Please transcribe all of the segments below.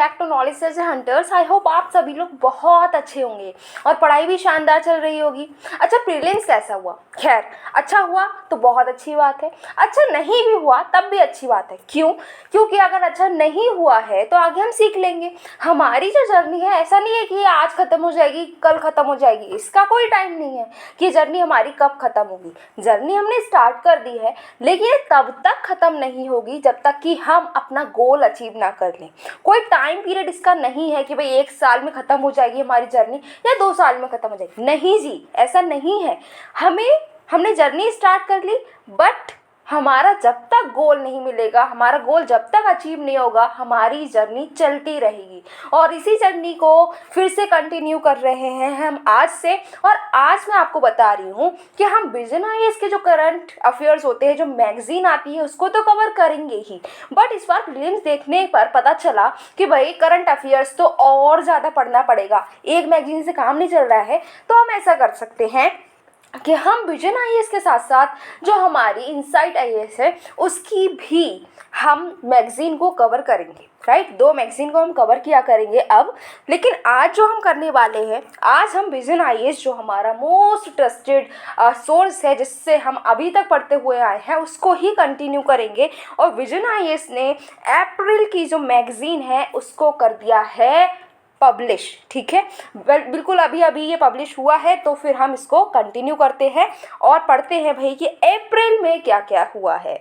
Back to knowledge से hunters. I hope आप सभी लोग बहुत अच्छे होंगे और पढ़ाई भी शानदार चल रही होगी। अच्छा, प्रीलिम्स कैसा हुआ? खैर, अच्छा हुआ तो बहुत अच्छी बात है, अच्छा नहीं भी हुआ तब भी अच्छी बात है। क्यों? क्योंकि अगर अच्छा नहीं हुआ है तो आगे हम सीख लेंगे। हमारी जो जर्नी है, ऐसा नहीं है कि ये आज ख़त्म हो जाएगी कल ख़त्म हो जाएगी, इसका कोई टाइम नहीं है कि जर्नी हमारी कब ख़त्म होगी। जर्नी हमने स्टार्ट कर दी है, लेकिन ये तब तक ख़त्म नहीं होगी जब तक कि हम अपना गोल अचीव ना कर लें। कोई टाइम पीरियड इसका नहीं है कि भाई 1 साल में ख़त्म हो जाएगी हमारी जर्नी या 2 साल में ख़त्म हो जाएगी। नहीं जी, ऐसा नहीं है। हमने जर्नी स्टार्ट कर ली, बट हमारा जब तक गोल नहीं मिलेगा, हमारा गोल जब तक अचीव नहीं होगा, हमारी जर्नी चलती रहेगी। और इसी जर्नी को फिर से कंटिन्यू कर रहे हैं हम आज से। और आज मैं आपको बता रही हूँ कि हम विजन आईएएस के जो करंट अफेयर्स होते हैं, जो मैगजीन आती है, उसको तो कवर करेंगे ही, बट इस बार प्रीलिम्स देखने पर पता चला कि भाई करंट अफेयर्स तो और ज़्यादा पढ़ना पड़ेगा, एक मैगजीन से काम नहीं चल रहा है। तो हम ऐसा कर सकते हैं कि हम विजन आईएएस के साथ साथ जो हमारी इनसाइट आईएएस है उसकी भी हम मैगजीन को कवर करेंगे, राइट। 2 मैगजीन को हम कवर किया करेंगे अब। लेकिन आज जो हम करने वाले हैं, आज हम विजन आईएएस जो हमारा मोस्ट ट्रस्टेड सोर्स है, जिससे हम अभी तक पढ़ते हुए आए हैं, उसको ही कंटिन्यू करेंगे। और विजन आईएएस ने अप्रैल की जो मैगजीन है उसको कर दिया है पब्लिश, ठीक है। बिल्कुल अभी अभी ये पब्लिश हुआ है, तो फिर हम इसको कंटिन्यू करते हैं और पढ़ते हैं भाई कि अप्रैल में क्या क्या हुआ है।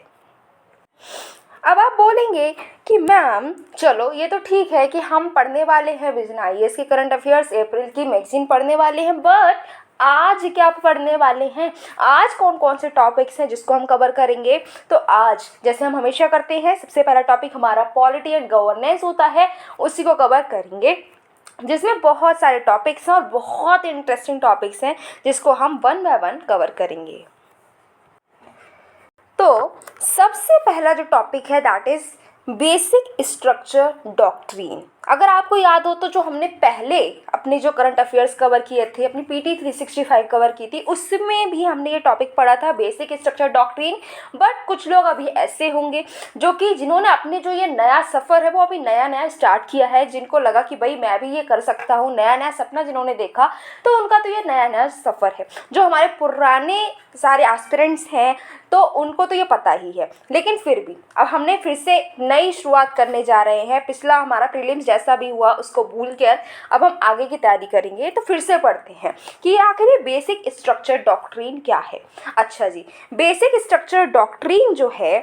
अब आप बोलेंगे कि मैम चलो ये तो ठीक है कि हम पढ़ने वाले हैं विजन आईएएस के करंट अफेयर्स, अप्रैल की मैगजीन पढ़ने वाले हैं, बट आज क्या पढ़ने वाले हैं? आज कौन कौन से टॉपिक्स हैं जिसको हम कवर करेंगे? तो आज जैसे हम हमेशा करते हैं, सबसे पहला टॉपिक हमारा पॉलिटी एंड गवर्नेंस होता है, उसी को कवर करेंगे, जिसमें बहुत सारे टॉपिक्स हैं और बहुत इंटरेस्टिंग टॉपिक्स हैं जिसको हम 1 बाय 1 कवर करेंगे। तो सबसे पहला जो टॉपिक है that is basic structure doctrine. अगर आपको याद हो तो जो हमने पहले अपने जो करंट अफेयर्स कवर किए थे, अपनी पीटी 365 कवर की थी, उसमें भी हमने ये टॉपिक पढ़ा था बेसिक स्ट्रक्चर डॉक्ट्रीन। बट कुछ लोग अभी ऐसे होंगे जो कि जिन्होंने अपने जो ये नया सफ़र है वो अभी नया नया स्टार्ट किया है, जिनको लगा कि भाई मैं भी ये कर सकता हूँ, नया नया सपना जिन्होंने देखा, तो उनका तो ये नया नया सफ़र है। जो हमारे पुराने सारे एस्पिरेंट्स हैं तो उनको तो ये पता ही है, लेकिन फिर भी अब हमने फिर से नई शुरुआत करने जा रहे हैं। पिछला हमारा प्रीलिम्स जैसा भी हुआ उसको भूल कर अब हम आगे की तैयारी करेंगे। तो फिर से पढ़ते हैं कि आखिर ये बेसिक स्ट्रक्चर डॉक्ट्रीन क्या है। अच्छा जी, बेसिक स्ट्रक्चर डॉक्ट्रीन जो है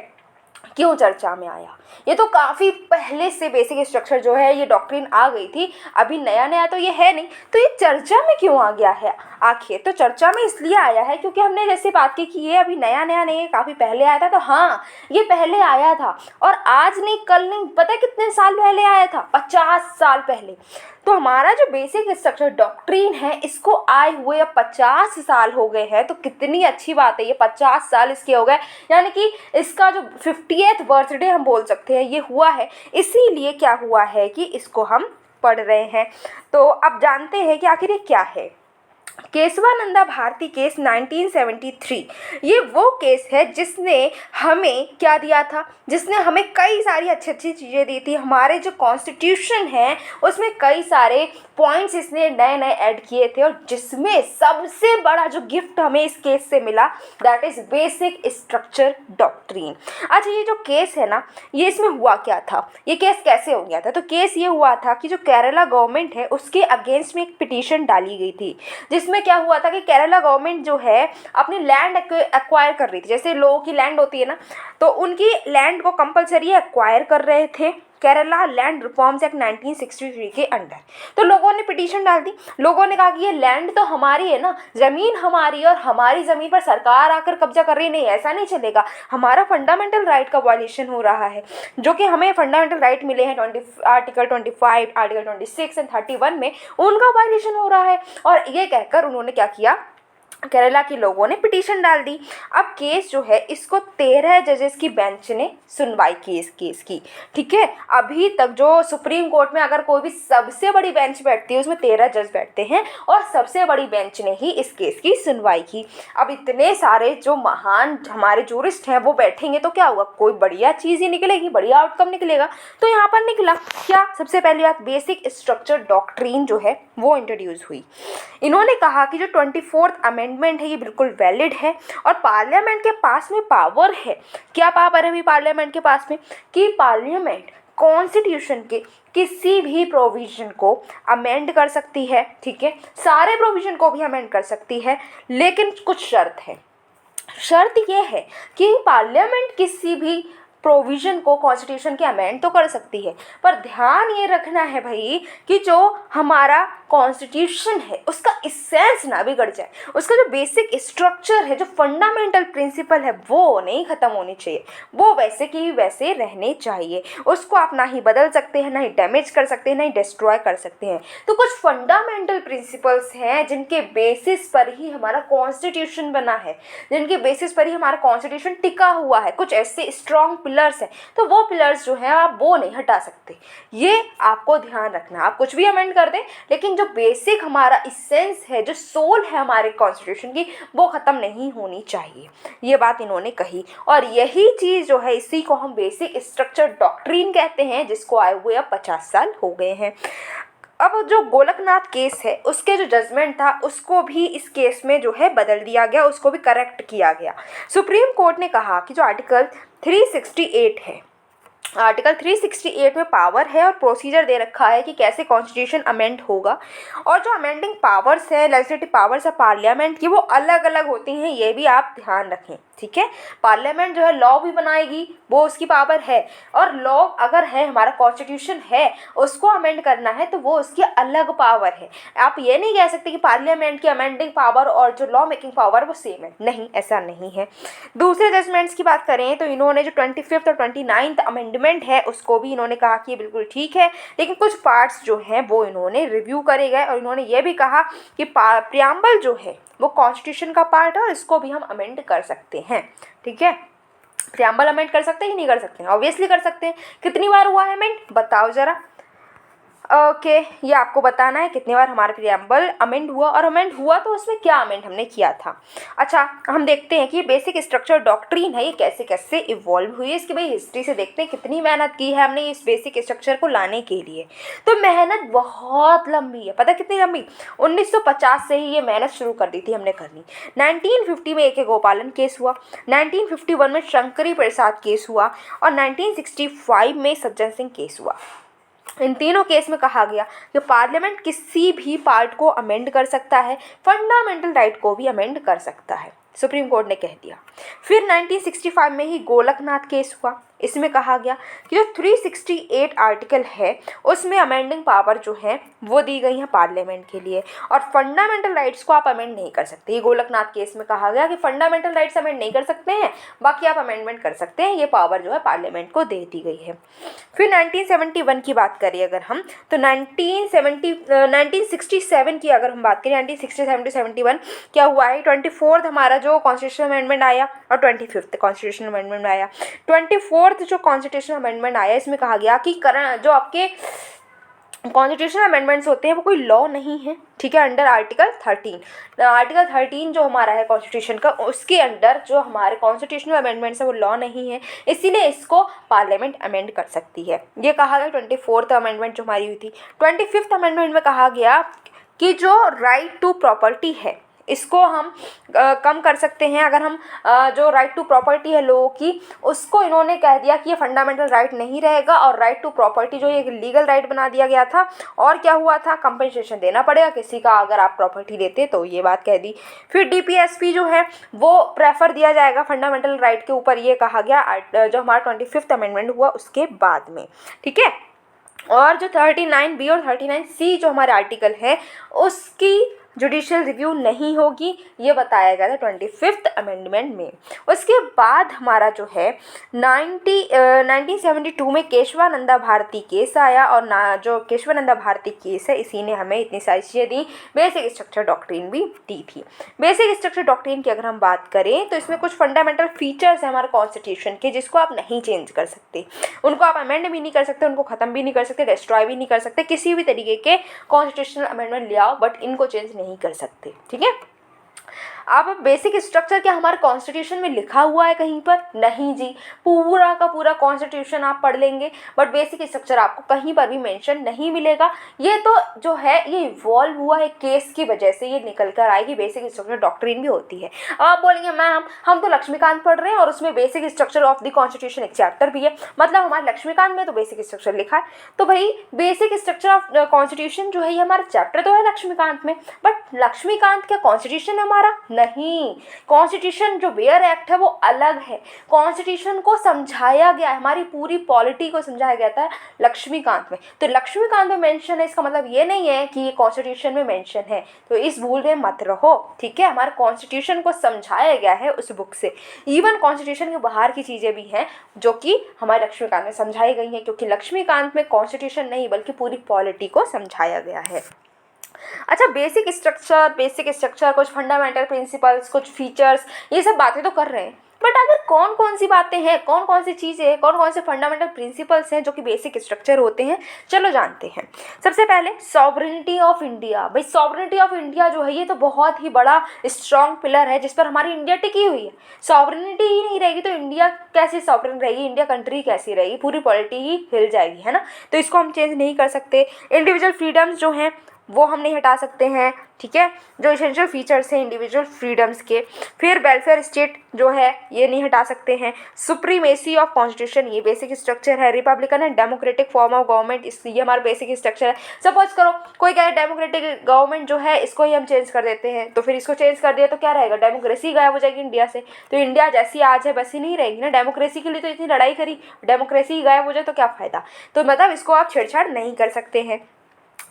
क्यों चर्चा में आया? ये तो काफ़ी पहले से बेसिक स्ट्रक्चर जो है ये डॉक्ट्रिन आ गई थी, अभी नया नया तो ये है नहीं। तो ये चर्चा में क्यों आ गया है आखिर? तो चर्चा में इसलिए आया है क्योंकि हमने जैसे बात की कि ये अभी नया नया नहीं, काफ़ी पहले आया था। तो हाँ, ये पहले आया था और आज नहीं कल नहीं, पता है कितने साल पहले आया था? 50 साल पहले। तो हमारा जो बेसिक स्ट्रक्चर डॉक्ट्रिन है इसको आए हुए अब 50 साल हो गए हैं। तो कितनी अच्छी बात है, ये 50 साल इसके हो गए, यानी कि इसका जो 50th बर्थडे हम बोल सकते हैं ये हुआ है। इसीलिए क्या हुआ है कि इसको हम पढ़ रहे हैं। तो अब जानते हैं कि आखिर ये क्या है। केशवानंदा भारती केस 1973, ये वो केस है जिसने हमें क्या दिया था, जिसने हमें कई सारी अच्छी अच्छी चीज़ें दी थी। हमारे जो कॉन्स्टिट्यूशन है उसमें कई सारे पॉइंट्स इसने नए नए ऐड किए थे, और जिसमें सबसे बड़ा जो गिफ्ट हमें इस केस से मिला that is basic structure doctrine. अच्छा, ये जो केस है ना, ये इसमें हुआ क्या था, ये केस कैसे हो गया था? तो केस ये हुआ था कि जो केरला गवर्नमेंट है उसके अगेंस्ट में एक पिटीशन डाली गई थी, जिसमें क्या हुआ था कि केरला गवर्नमेंट जो है अपनी लैंड एक्वायर कर रही थी। जैसे लोगों की लैंड होती है ना, तो उनकी लैंड को कंपलसरी एक्वायर कर रहे थे केरला लैंड रिफॉर्म्स एक्ट 1963 के अंडर। तो लोगों ने पिटीशन डाल दी, लोगों ने कहा कि ये लैंड तो हमारी है ना, ज़मीन हमारी, और हमारी ज़मीन पर सरकार आकर कब्जा कर रही, नहीं ऐसा नहीं चलेगा, हमारा फंडामेंटल राइट का वायलेशन हो रहा है, जो कि हमें फंडामेंटल राइट मिले हैं आर्टिकल 25, आर्टिकल 26 एंड 31 में, उनका वायलेशन हो रहा है। और ये कहकर उन्होंने क्या किया, केरला के लोगों ने पिटीशन डाल दी। अब केस जो है इसको 13 जजेस की बेंच ने सुनवाई की इस केस की, ठीक है। अभी तक जो सुप्रीम कोर्ट में अगर कोई भी सबसे बड़ी बेंच बैठती है उसमें 13 जज बैठते हैं और सबसे बड़ी बेंच ने ही इस केस की सुनवाई की। अब इतने सारे जो महान हमारे जूरिस्ट हैं वो बैठेंगे तो क्या होगा, कोई बढ़िया चीज़ ही निकलेगी, बढ़िया आउटकम निकलेगा। तो यहाँ पर निकला क्या, सबसे पहली बात बेसिक स्ट्रक्चर डॉक्ट्रीन जो है वो इंट्रोड्यूस हुई। इन्होंने कहा कि जो 24th अमेंडमेंट है ये बिल्कुल वैलिड है और पार्लियामेंट के पास में पावर है। क्या पावर है अभी पार्लियामेंट के पास में, कि पार्लियामेंट कॉन्स्टिट्यूशन के किसी भी प्रोविजन को अमेंड कर सकती है, ठीक है, सारे प्रोविजन को भी अमेंड कर सकती है, लेकिन कुछ शर्त है। शर्त ये है कि पार्लियामेंट किसी भी प्रोविजन को कॉन्स्टिट्यूशन के अमेंड तो कर सकती है, पर ध्यान ये रखना है भाई कि जो हमारा कॉन्स्टिट्यूशन है उसका इसेंस ना बिगड़ जाए, उसका जो बेसिक स्ट्रक्चर है, जो फंडामेंटल प्रिंसिपल है वो नहीं ख़त्म होनी चाहिए, वो वैसे की वैसे रहने चाहिए। उसको आप ना ही बदल सकते हैं, ना ही डैमेज कर सकते हैं, ना ही डिस्ट्रॉय कर सकते हैं। तो कुछ फंडामेंटल प्रिंसिपल्स हैं जिनके बेसिस पर ही हमारा कॉन्स्टिट्यूशन बना है, जिनके बेसिस पर ही हमारा कॉन्स्टिट्यूशन टिका हुआ है, कुछ ऐसे स्ट्रॉन्ग पिलर्स हैं, तो वो पिलर्स जो हैं आप वो नहीं हटा सकते। ये आपको ध्यान रखना, आप कुछ भी अमेंड कर दें लेकिन जो बेसिक हमारा इसेंस है, जो सोल है हमारे कॉन्स्टिट्यूशन की, वो ख़त्म नहीं होनी चाहिए। ये बात इन्होंने कही और यही चीज़ जो है इसी को हम बेसिक स्ट्रक्चर डॉक्ट्रीन कहते हैं, जिसको आए हुए अब 50 साल हो गए हैं। अब जो गोलकनाथ केस है उसके जो जजमेंट था उसको भी इस केस में जो है बदल दिया गया, उसको भी करेक्ट किया गया। सुप्रीम कोर्ट ने कहा कि जो आर्टिकल 368 है, आर्टिकल 368 में पावर है और प्रोसीजर दे रखा है कि कैसे कॉन्स्टिट्यूशन अमेंड होगा, और जो अमेंडिंग पावर्स है, लेजिस्लेटिव पावर्स है पार्लियामेंट की, वो अलग अलग होती हैं, ये भी आप ध्यान रखें, ठीक है। पार्लियामेंट जो है लॉ भी बनाएगी, वो उसकी पावर है, और लॉ अगर है, हमारा कॉन्स्टिट्यूशन है, उसको अमेंड करना है तो वो उसकी अलग पावर है। आप ये नहीं कह सकते कि पार्लियामेंट की अमेंडिंग पावर और जो लॉ मेकिंग पावर वो सेम है, नहीं, ऐसा नहीं है। दूसरे जजमेंट्स की बात करें तो इन्होंने जो 25th और 29th अमेंडमेंट है उसको भी इन्होंने कहा कि ये बिल्कुल ठीक है, लेकिन कुछ पार्ट्स जो हैं वो इन्होंने रिव्यू करे गए, और इन्होंने ये भी कहा कि प्रियम्बल जो है वो कॉन्स्टिट्यूशन का पार्ट है और इसको भी हम अमेंड कर सकते हैं, ठीक है। प्रियम्बल अमेंड कर सकते हैं कि नहीं कर सकते हैं, ऑब्वियसली कर सकते हैं। कितनी बार हुआ है अमेंड, बताओ ज़रा। ओके, ये आपको बताना है कितनी बार हमारा प्रियम्बल अमेंड हुआ, और अमेंड हुआ तो उसमें क्या अमेंड हमने किया था। अच्छा, हम देखते हैं कि बेसिक स्ट्रक्चर डॉक्ट्रीन है ये कैसे कैसे इवॉल्व हुई है, इसकी भाई हिस्ट्री से देखते हैं कितनी मेहनत की है हमने इस बेसिक स्ट्रक्चर को लाने के लिए। तो मेहनत बहुत लंबी है, पता कितनी लंबी, 1950 से ही ये मेहनत शुरू कर दी थी हमने करनी। 1950 में AK गोपालन केस हुआ, 1951 में शंकरी प्रसाद केस हुआ, और 1965 में सज्जन सिंह केस हुआ। इन तीनों केस में कहा गया कि पार्लियामेंट किसी भी पार्ट को अमेंड कर सकता है, फंडामेंटल राइट को भी अमेंड कर सकता है, सुप्रीम कोर्ट ने कह दिया। फिर 1965 में ही गोलकनाथ केस हुआ, इसमें कहा गया कि जो 368 आर्टिकल है उसमें अमेंडिंग पावर जो है वो दी गई है पार्लियामेंट के लिए, और फंडामेंटल राइट्स को आप अमेंड नहीं कर सकते। ये गोलकनाथ केस में कहा गया कि फंडामेंटल राइट्स अमेंड नहीं कर सकते हैं, बाकी आप अमेंडमेंट कर सकते हैं, ये पावर जो है पार्लियामेंट को दे दी गई है। फिर 1971 की बात करें अगर हम, तो 1967 की अगर हम बात करें, 1967 to 71 क्या हुआ है, 24th हमारा जो कॉन्स्टिट्यूशन अमेंडमेंट आया और 25th कॉन्स्टिट्यूशन अमेंडमेंट आया। 24th जो कॉन्स्टिट्यूशन अमेंडमेंट आया इसमें कहा गया कि जो आपके कॉन्स्टिट्यूशन अमेंडमेंट्स होते हैं वो कोई लॉ नहीं है, ठीक है, अंडर आर्टिकल 13 जो हमारा है कॉन्स्टिट्यूशन का, उसके अंडर जो हमारे कॉन्स्टिट्यूशनल अमेंडमेंट्स है वो लॉ नहीं है, इसीलिए इसको पार्लियामेंट अमेंड कर सकती है। ये कहा गया 24th अमेंडमेंट जो हमारी हुई थी। 25th अमेंडमेंट में कहा गया कि जो राइट टू प्रॉपर्टी है इसको हम कम कर सकते हैं। अगर हम जो राइट टू प्रॉपर्टी है लोगों की, उसको इन्होंने कह दिया कि ये फंडामेंटल राइट नहीं रहेगा, और राइट टू प्रॉपर्टी जो एक लीगल राइट बना दिया गया था, और क्या हुआ था, कंपनसेशन देना पड़ेगा किसी का अगर आप प्रॉपर्टी देते, तो ये बात कह दी। फिर DPSP जो है वो प्रेफर दिया जाएगा फंडामेंटल राइट के ऊपर, ये कहा गया जो हमारा 25th अमेंडमेंट हुआ उसके बाद में, ठीक है। और जो 39B और 39C जो हमारे आर्टिकल है उसकी जुडिशियल रिव्यू नहीं होगी, ये बताया गया था 25th अमेंडमेंट में। उसके बाद हमारा जो है 1972 में केशवानंदा भारती केस आया, और जो केशवानंदा भारती केस है इसी ने हमें इतनी सारी चीज़ें दी, बेसिक स्ट्रक्चर डॉक्ट्रिन भी दी थी। बेसिक स्ट्रक्चर डॉक्ट्रिन की अगर हम बात करें तो इसमें कुछ फंडामेंटल फीचर्स हैं हमारे कॉन्स्टिट्यूशन के, जिसको आप नहीं चेंज कर सकते, उनको आप अमेंड भी नहीं कर सकते, उनको ख़त्म भी नहीं कर सकते, डिस्ट्रॉय भी नहीं कर सकते, किसी भी तरीके के कॉन्स्टिट्यूशनल अमेंडमेंट ले आओ, बट इनको चेंज नहीं कर सकते। ठीक है, अब बेसिक स्ट्रक्चर क्या हमारे कॉन्स्टिट्यूशन में लिखा हुआ है कहीं पर? नहीं जी, पूरा का पूरा कॉन्स्टिट्यूशन आप पढ़ लेंगे बट बेसिक स्ट्रक्चर आपको कहीं पर भी मेंशन नहीं मिलेगा। ये तो जो है ये इवॉल्व हुआ है केस की वजह से, ये निकल कर आएगी, बेसिक स्ट्रक्चर डॉक्ट्रिन भी होती है। अब आप बोलेंगे मैम हम तो लक्ष्मीकांत पढ़ रहे हैं और उसमें basic structure of the constitution एक चैप्टर भी है, मतलब हमारे लक्ष्मीकांत में तो बेसिक स्ट्रक्चर लिखा है, तो भाई बेसिक स्ट्रक्चर ऑफ कॉन्स्टिट्यूशन जो है ये हमारा चैप्टर तो है लक्ष्मीकांत में, बट लक्ष्मीकांत क्या कॉन्स्टिट्यूशन है हमारा? नहीं, कॉन्स्टिट्यूशन जो वेयर एक्ट है वो अलग है, कॉन्स्टिट्यूशन को समझाया गया है, हमारी पूरी पॉलिटी को समझाया गया था लक्ष्मीकांत में, तो लक्ष्मीकांत में मेंशन है, इसका मतलब ये नहीं है कि ये कॉन्स्टिट्यूशन में मेंशन है, तो इस भूल में मत रहो। ठीक है, हमारे कॉन्स्टिट्यूशन को समझाया गया है उस बुक से, इवन कॉन्स्टिट्यूशन के बाहर की चीज़ें भी हैं जो कि हमारे लक्ष्मीकांत में समझाई गई हैं, क्योंकि लक्ष्मीकांत में कॉन्स्टिट्यूशन नहीं बल्कि पूरी पॉलिटी को समझाया गया है। अच्छा, बेसिक स्ट्रक्चर कुछ फंडामेंटल प्रिंसिपल्स, कुछ फीचर्स, ये सब बातें तो कर रहे हैं, बट अगर कौन कौन सी बातें हैं, कौन कौन सी चीज़ें हैं, कौन कौन से फंडामेंटल प्रिंसिपल्स हैं जो कि बेसिक स्ट्रक्चर होते हैं, चलो जानते हैं। सबसे पहले सॉवरेनिटी ऑफ इंडिया। भाई सॉवरेनिटी ऑफ इंडिया जो है ये तो बहुत ही बड़ा स्ट्रॉन्ग पिलर है जिस पर हमारी इंडिया टिकी हुई है। सॉवरेनिटी ही नहीं रहेगी तो इंडिया कैसे सॉवरेन रहेगी, इंडिया कंट्री कैसी रहेगी, पूरी पॉलिटी ही हिल जाएगी, है ना, तो इसको हम चेंज नहीं कर सकते। इंडिविजुअल फ्रीडम्स जो हैं वो हम नहीं हटा सकते हैं। ठीक है, जो एसेंशियल फीचर्स हैं इंडिविजुअल फ्रीडम्स के। फिर वेलफेयर स्टेट जो है ये नहीं हटा सकते हैं। सुप्रीमेसी ऑफ कॉन्स्टिट्यूशन, ये बेसिक स्ट्रक्चर है। Republican and democratic form of government, ये हमारा बेसिक स्ट्रक्चर है। सपोज करो कोई कहे डेमोक्रेटिक गवर्नमेंट जो है इसको ही हम चेंज कर देते हैं, तो फिर इसको चेंज कर दिया तो क्या रहेगा, डेमोक्रेसी गायब हो जाएगी इंडिया से, तो इंडिया जैसी आज है वैसी नहीं रहेगी ना। डेमोक्रेसी के लिए तो इतनी लड़ाई करी, डेमोक्रेसी गायब हो जाए तो क्या फ़ायदा, तो मतलब इसको आप छेड़छाड़ नहीं कर सकते हैं।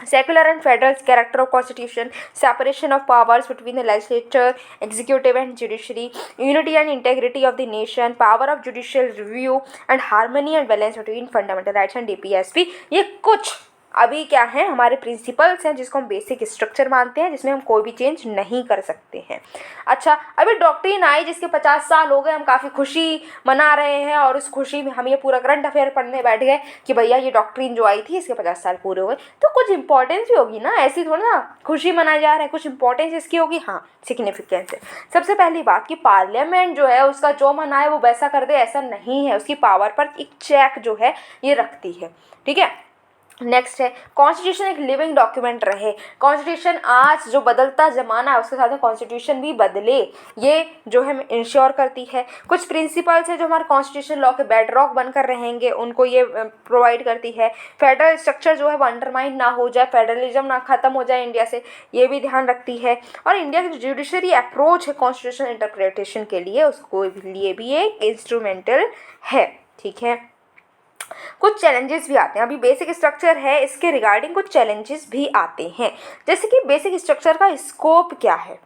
Secular and federal character of constitution, separation of powers between the legislature, executive and judiciary, unity and integrity of the nation, power of judicial review and harmony and balance between fundamental rights and DPSP, ये कुछ अभी क्या है हमारे principles हैं जिसको हम basic structure मानते हैं, जिसमें हम कोई भी चेंज नहीं कर सकते हैं। अच्छा, अभी डॉक्ट्रिन आई जिसके 50 साल हो गए, हम काफ़ी खुशी मना रहे हैं और उस खुशी में हम ये पूरा करंट अफेयर पढ़ने बैठ गए कि भैया ये डॉक्ट्रिन जो आई थी इसके 50 साल पूरे हो गए, तो कुछ इंपॉर्टेंस भी होगी ना, ऐसी थोड़ा ना खुशी मनाई जा रहा है, कुछ इंपॉर्टेंस इसकी होगी। हाँ, सिग्निफिकेंस है। सबसे पहली बात कि पार्लियामेंट जो है उसका जो मना है वो वैसा कर दे ऐसा नहीं है, उसकी पावर पर एक चेक जो है ये रखती है। ठीक है, नेक्स्ट है कॉन्स्टिट्यूशन एक लिविंग डॉक्यूमेंट रहे। कॉन्स्टिट्यूशन आज जो बदलता ज़माना है उसके साथ में कॉन्स्टिट्यूशन भी बदले, ये जो है इंश्योर करती है। कुछ प्रिंसिपल्स है जो हमारे कॉन्स्टिट्यूशन लॉ के बेडरॉक बनकर रहेंगे, उनको ये प्रोवाइड करती है। फेडरल स्ट्रक्चर जो है वो अंडरमाइन ना हो जाए, फेडरलिज्म ना ख़त्म हो जाए इंडिया से, ये भी ध्यान रखती है। और इंडिया की जुडिशरी अप्रोच है कॉन्स्टिट्यूशन इंटरप्रिटेशन के लिए, उसको लिए भी एक इंस्ट्रूमेंटल है। ठीक है, कुछ चैलेंजेस भी आते हैं। अभी बेसिक स्ट्रक्चर है, इसके रिगार्डिंग कुछ चैलेंजेस भी आते हैं, जैसे कि बेसिक स्ट्रक्चर का स्कोप क्या है,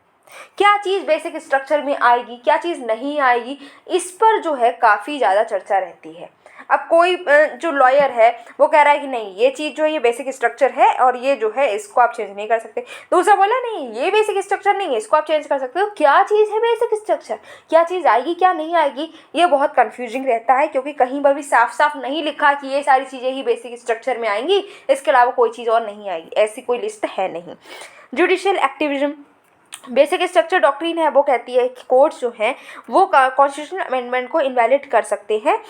क्या चीज़ बेसिक स्ट्रक्चर में आएगी, क्या चीज़ नहीं आएगी, इस पर जो है काफ़ी ज़्यादा चर्चा रहती है। अब कोई जो लॉयर है वो कह रहा है कि नहीं ये चीज़ जो है ये बेसिक स्ट्रक्चर है और ये जो है इसको आप चेंज नहीं कर सकते, दूसरा बोला नहीं ये बेसिक स्ट्रक्चर नहीं है इसको आप चेंज कर सकते हो। क्या चीज़ है बेसिक स्ट्रक्चर, क्या चीज़ आएगी क्या नहीं आएगी, ये बहुत कन्फ्यूजिंग रहता है, क्योंकि कहीं पर भी साफ साफ नहीं लिखा कि ये सारी चीज़ें ही बेसिक स्ट्रक्चर में आएंगी, इसके अलावा कोई चीज़ और नहीं आएगी, ऐसी कोई लिस्ट है नहीं। Judicial activism, basic structure doctrine है वो कहती है कि कोर्ट्स जो हैं वो कॉन्स्टिट्यूशनल अमेंडमेंट को इनवैलिड कर सकते हैं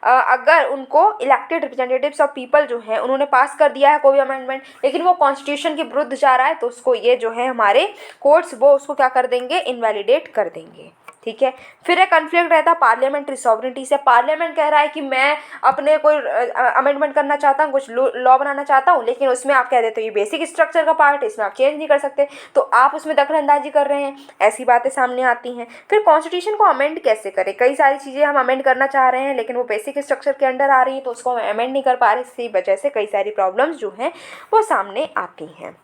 अगर उनको इलेक्टेड रिप्रेजेंटेटिव्स ऑफ पीपल जो हैं उन्होंने पास कर दिया है कोई भी अमेंडमेंट, लेकिन वो कॉन्स्टिट्यूशन के विरुद्ध जा रहा है, तो उसको ये जो है हमारे कोर्ट्स वो उसको क्या कर देंगे, इनवैलिडेट कर देंगे। ठीक है, फिर एक कन्फ्लिक्ट रहता है पार्लियामेंट्री सॉवरेनिटी से। पार्लियामेंट कह रहा है कि मैं अपने कोई अमेंडमेंट करना चाहता हूँ, कुछ लॉ बनाना चाहता हूँ, लेकिन उसमें आप कह देते हो ये बेसिक स्ट्रक्चर का पार्ट है, इसमें आप चेंज नहीं कर सकते, तो आप उसमें दखलंदाजी कर रहे हैं, ऐसी बातें सामने आती हैं। फिर कॉन्स्टिट्यूशन को अमेंड कैसे करें, कई सारी चीज़ें हम अमेंड करना चाह रहे हैं लेकिन वो बेसिक स्ट्रक्चर के अंडर आ रही हैं तो उसको हम अमेंड नहीं कर पा रहे, इसी वजह से कई सारी प्रॉब्लम्स जो हैं वो सामने आती हैं।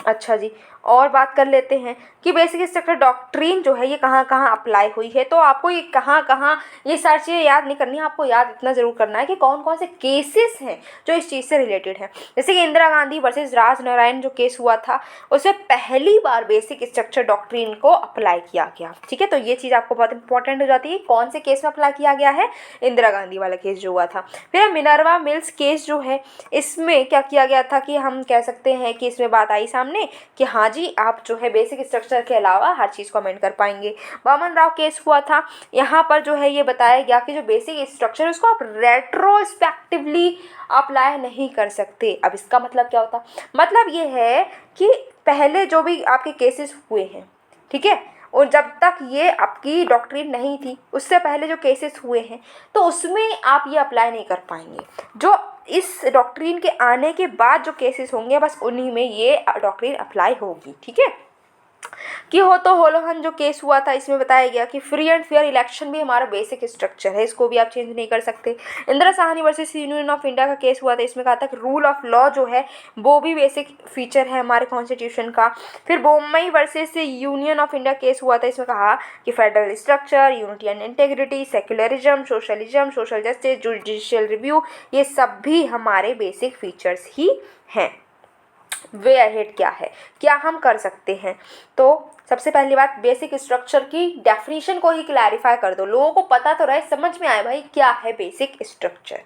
अच्छा जी, और बात कर लेते हैं कि बेसिक स्ट्रक्चर डॉक्ट्रिन जो है ये कहाँ कहाँ अप्लाई हुई है। तो आपको ये कहाँ कहाँ ये सारी चीज़ें याद नहीं करनी है, आपको याद इतना ज़रूर करना है कि कौन कौन से केसेस हैं जो इस चीज़ से रिलेटेड हैं। जैसे कि इंदिरा गांधी वर्सेस राज नारायण जो केस हुआ था, उसमें पहली बार बेसिक स्ट्रक्चर डॉक्ट्रिन को अप्लाई किया गया। ठीक है, तो ये चीज़ आपको बहुत इंपॉर्टेंट हो जाती है, कौन से केस में अप्लाई किया गया है, इंदिरा गांधी वाला केस जो हुआ था। फिर मिनर्वा मिल्स केस जो है, इसमें क्या किया गया था कि हम कह सकते हैं कि इसमें बात आई सामने कि हाँ जी, आप जो है बेसिक स्ट्रक्चर के अलावा हर चीज़ को अमेंड कर पाएंगे। वामन राव केस हुआ था, यहाँ पर जो है ये बताया गया कि जो बेसिक स्ट्रक्चर है उसको आप रेट्रोस्पेक्टिवली अप्लाई नहीं कर सकते। अब इसका मतलब क्या होता, मतलब ये है कि पहले जो भी आपके केसेस हुए हैं, ठीक है, और जब तक ये आपकी डॉक्ट्रिन नहीं थी, उससे पहले जो केसेस हुए हैं तो उसमें आप ये अप्लाई नहीं कर पाएंगे। जो इस डॉक्ट्रिन के आने के बाद जो केसेस होंगे बस उन्हीं में ये डॉक्ट्रिन अप्लाई होगी। ठीक है, कि हो तो होलोहन जो केस हुआ था, इसमें बताया गया कि फ्री एंड फेयर इलेक्शन भी हमारा बेसिक स्ट्रक्चर है, इसको भी आप चेंज नहीं कर सकते। Indira Sahni versus union of India का केस हुआ था, इसमें कहा था कि रूल ऑफ लॉ जो है वो भी बेसिक फीचर है हमारे कॉन्स्टिट्यूशन का। फिर Bommai versus union of India case हुआ था, इसमें कहा कि federal structure, unity and integrity, secularism, socialism, social justice, judicial review, ये सब भी हमारे बेसिक फीचर्स ही हैं। वे अहेड क्या है, क्या हम कर सकते हैं। तो सबसे पहली बात, बेसिक स्ट्रक्चर की डेफिनेशन को ही क्लैरिफाई कर दो, लोगों को पता तो रहे, समझ में आए भाई क्या है बेसिक स्ट्रक्चर।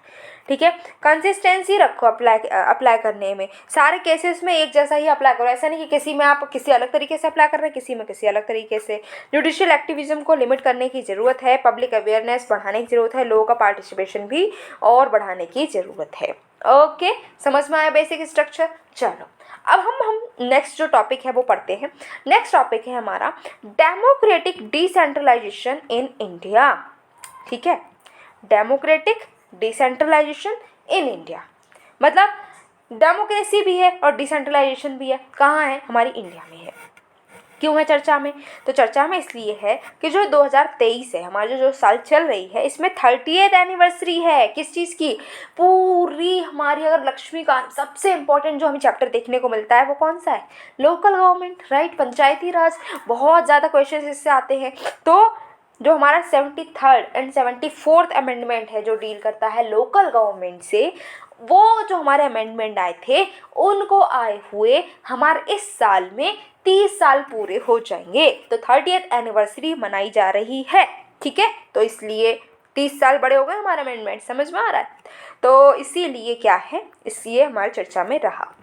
ठीक है, कंसिस्टेंसी रखो अप्लाई करने में, सारे केसेस में एक जैसा ही अप्लाई करो। ऐसा नहीं कि किसी में आप किसी अलग तरीके से अप्लाई कर रहे हैं, किसी में किसी अलग तरीके से। जुडिशियल एक्टिविज्म को लिमिट करने की ज़रूरत है, पब्लिक अवेयरनेस बढ़ाने की ज़रूरत है, लोगों का पार्टिसिपेशन भी और बढ़ाने की ज़रूरत है। ओके, समझ में आया बेसिक स्ट्रक्चर। चलो अब हम नेक्स्ट जो टॉपिक है वो पढ़ते हैं। नेक्स्ट टॉपिक है हमारा डेमोक्रेटिक डिसेंट्रलाइजेशन इन इंडिया। ठीक है, डेमोक्रेटिक डिसेंट्रलाइजेशन इन इंडिया, मतलब डेमोक्रेसी भी है और डिसेंट्रलाइजेशन भी है। कहाँ है, हमारी इंडिया में है। क्यों है चर्चा में, तो चर्चा में इसलिए है कि जो 2023 है, हमारी जो साल चल रही है, इसमें 30th एनिवर्सरी है किस चीज़ की, पूरी हमारी अगर लक्ष्मीकांत, सबसे इम्पोर्टेंट जो हमें चैप्टर देखने को मिलता है वो कौन सा है, लोकल गवर्नमेंट, राइट, पंचायती राज। बहुत ज़्यादा क्वेश्चन इससे आते हैं। तो जो हमारा 73rd एंड 74th अमेंडमेंट है जो डील करता है लोकल गवर्नमेंट से, वो जो हमारे अमेंडमेंट आए थे उनको आए हुए हमारे इस साल में 30 साल पूरे हो जाएंगे। तो 30th एनिवर्सरी मनाई जा रही है। ठीक है, तो इसलिए 30 साल बड़े हो गए हमारा अमेंडमेंट, समझ में आ रहा है। तो इसीलिए क्या है, इसलिए हमारी चर्चा में रहा।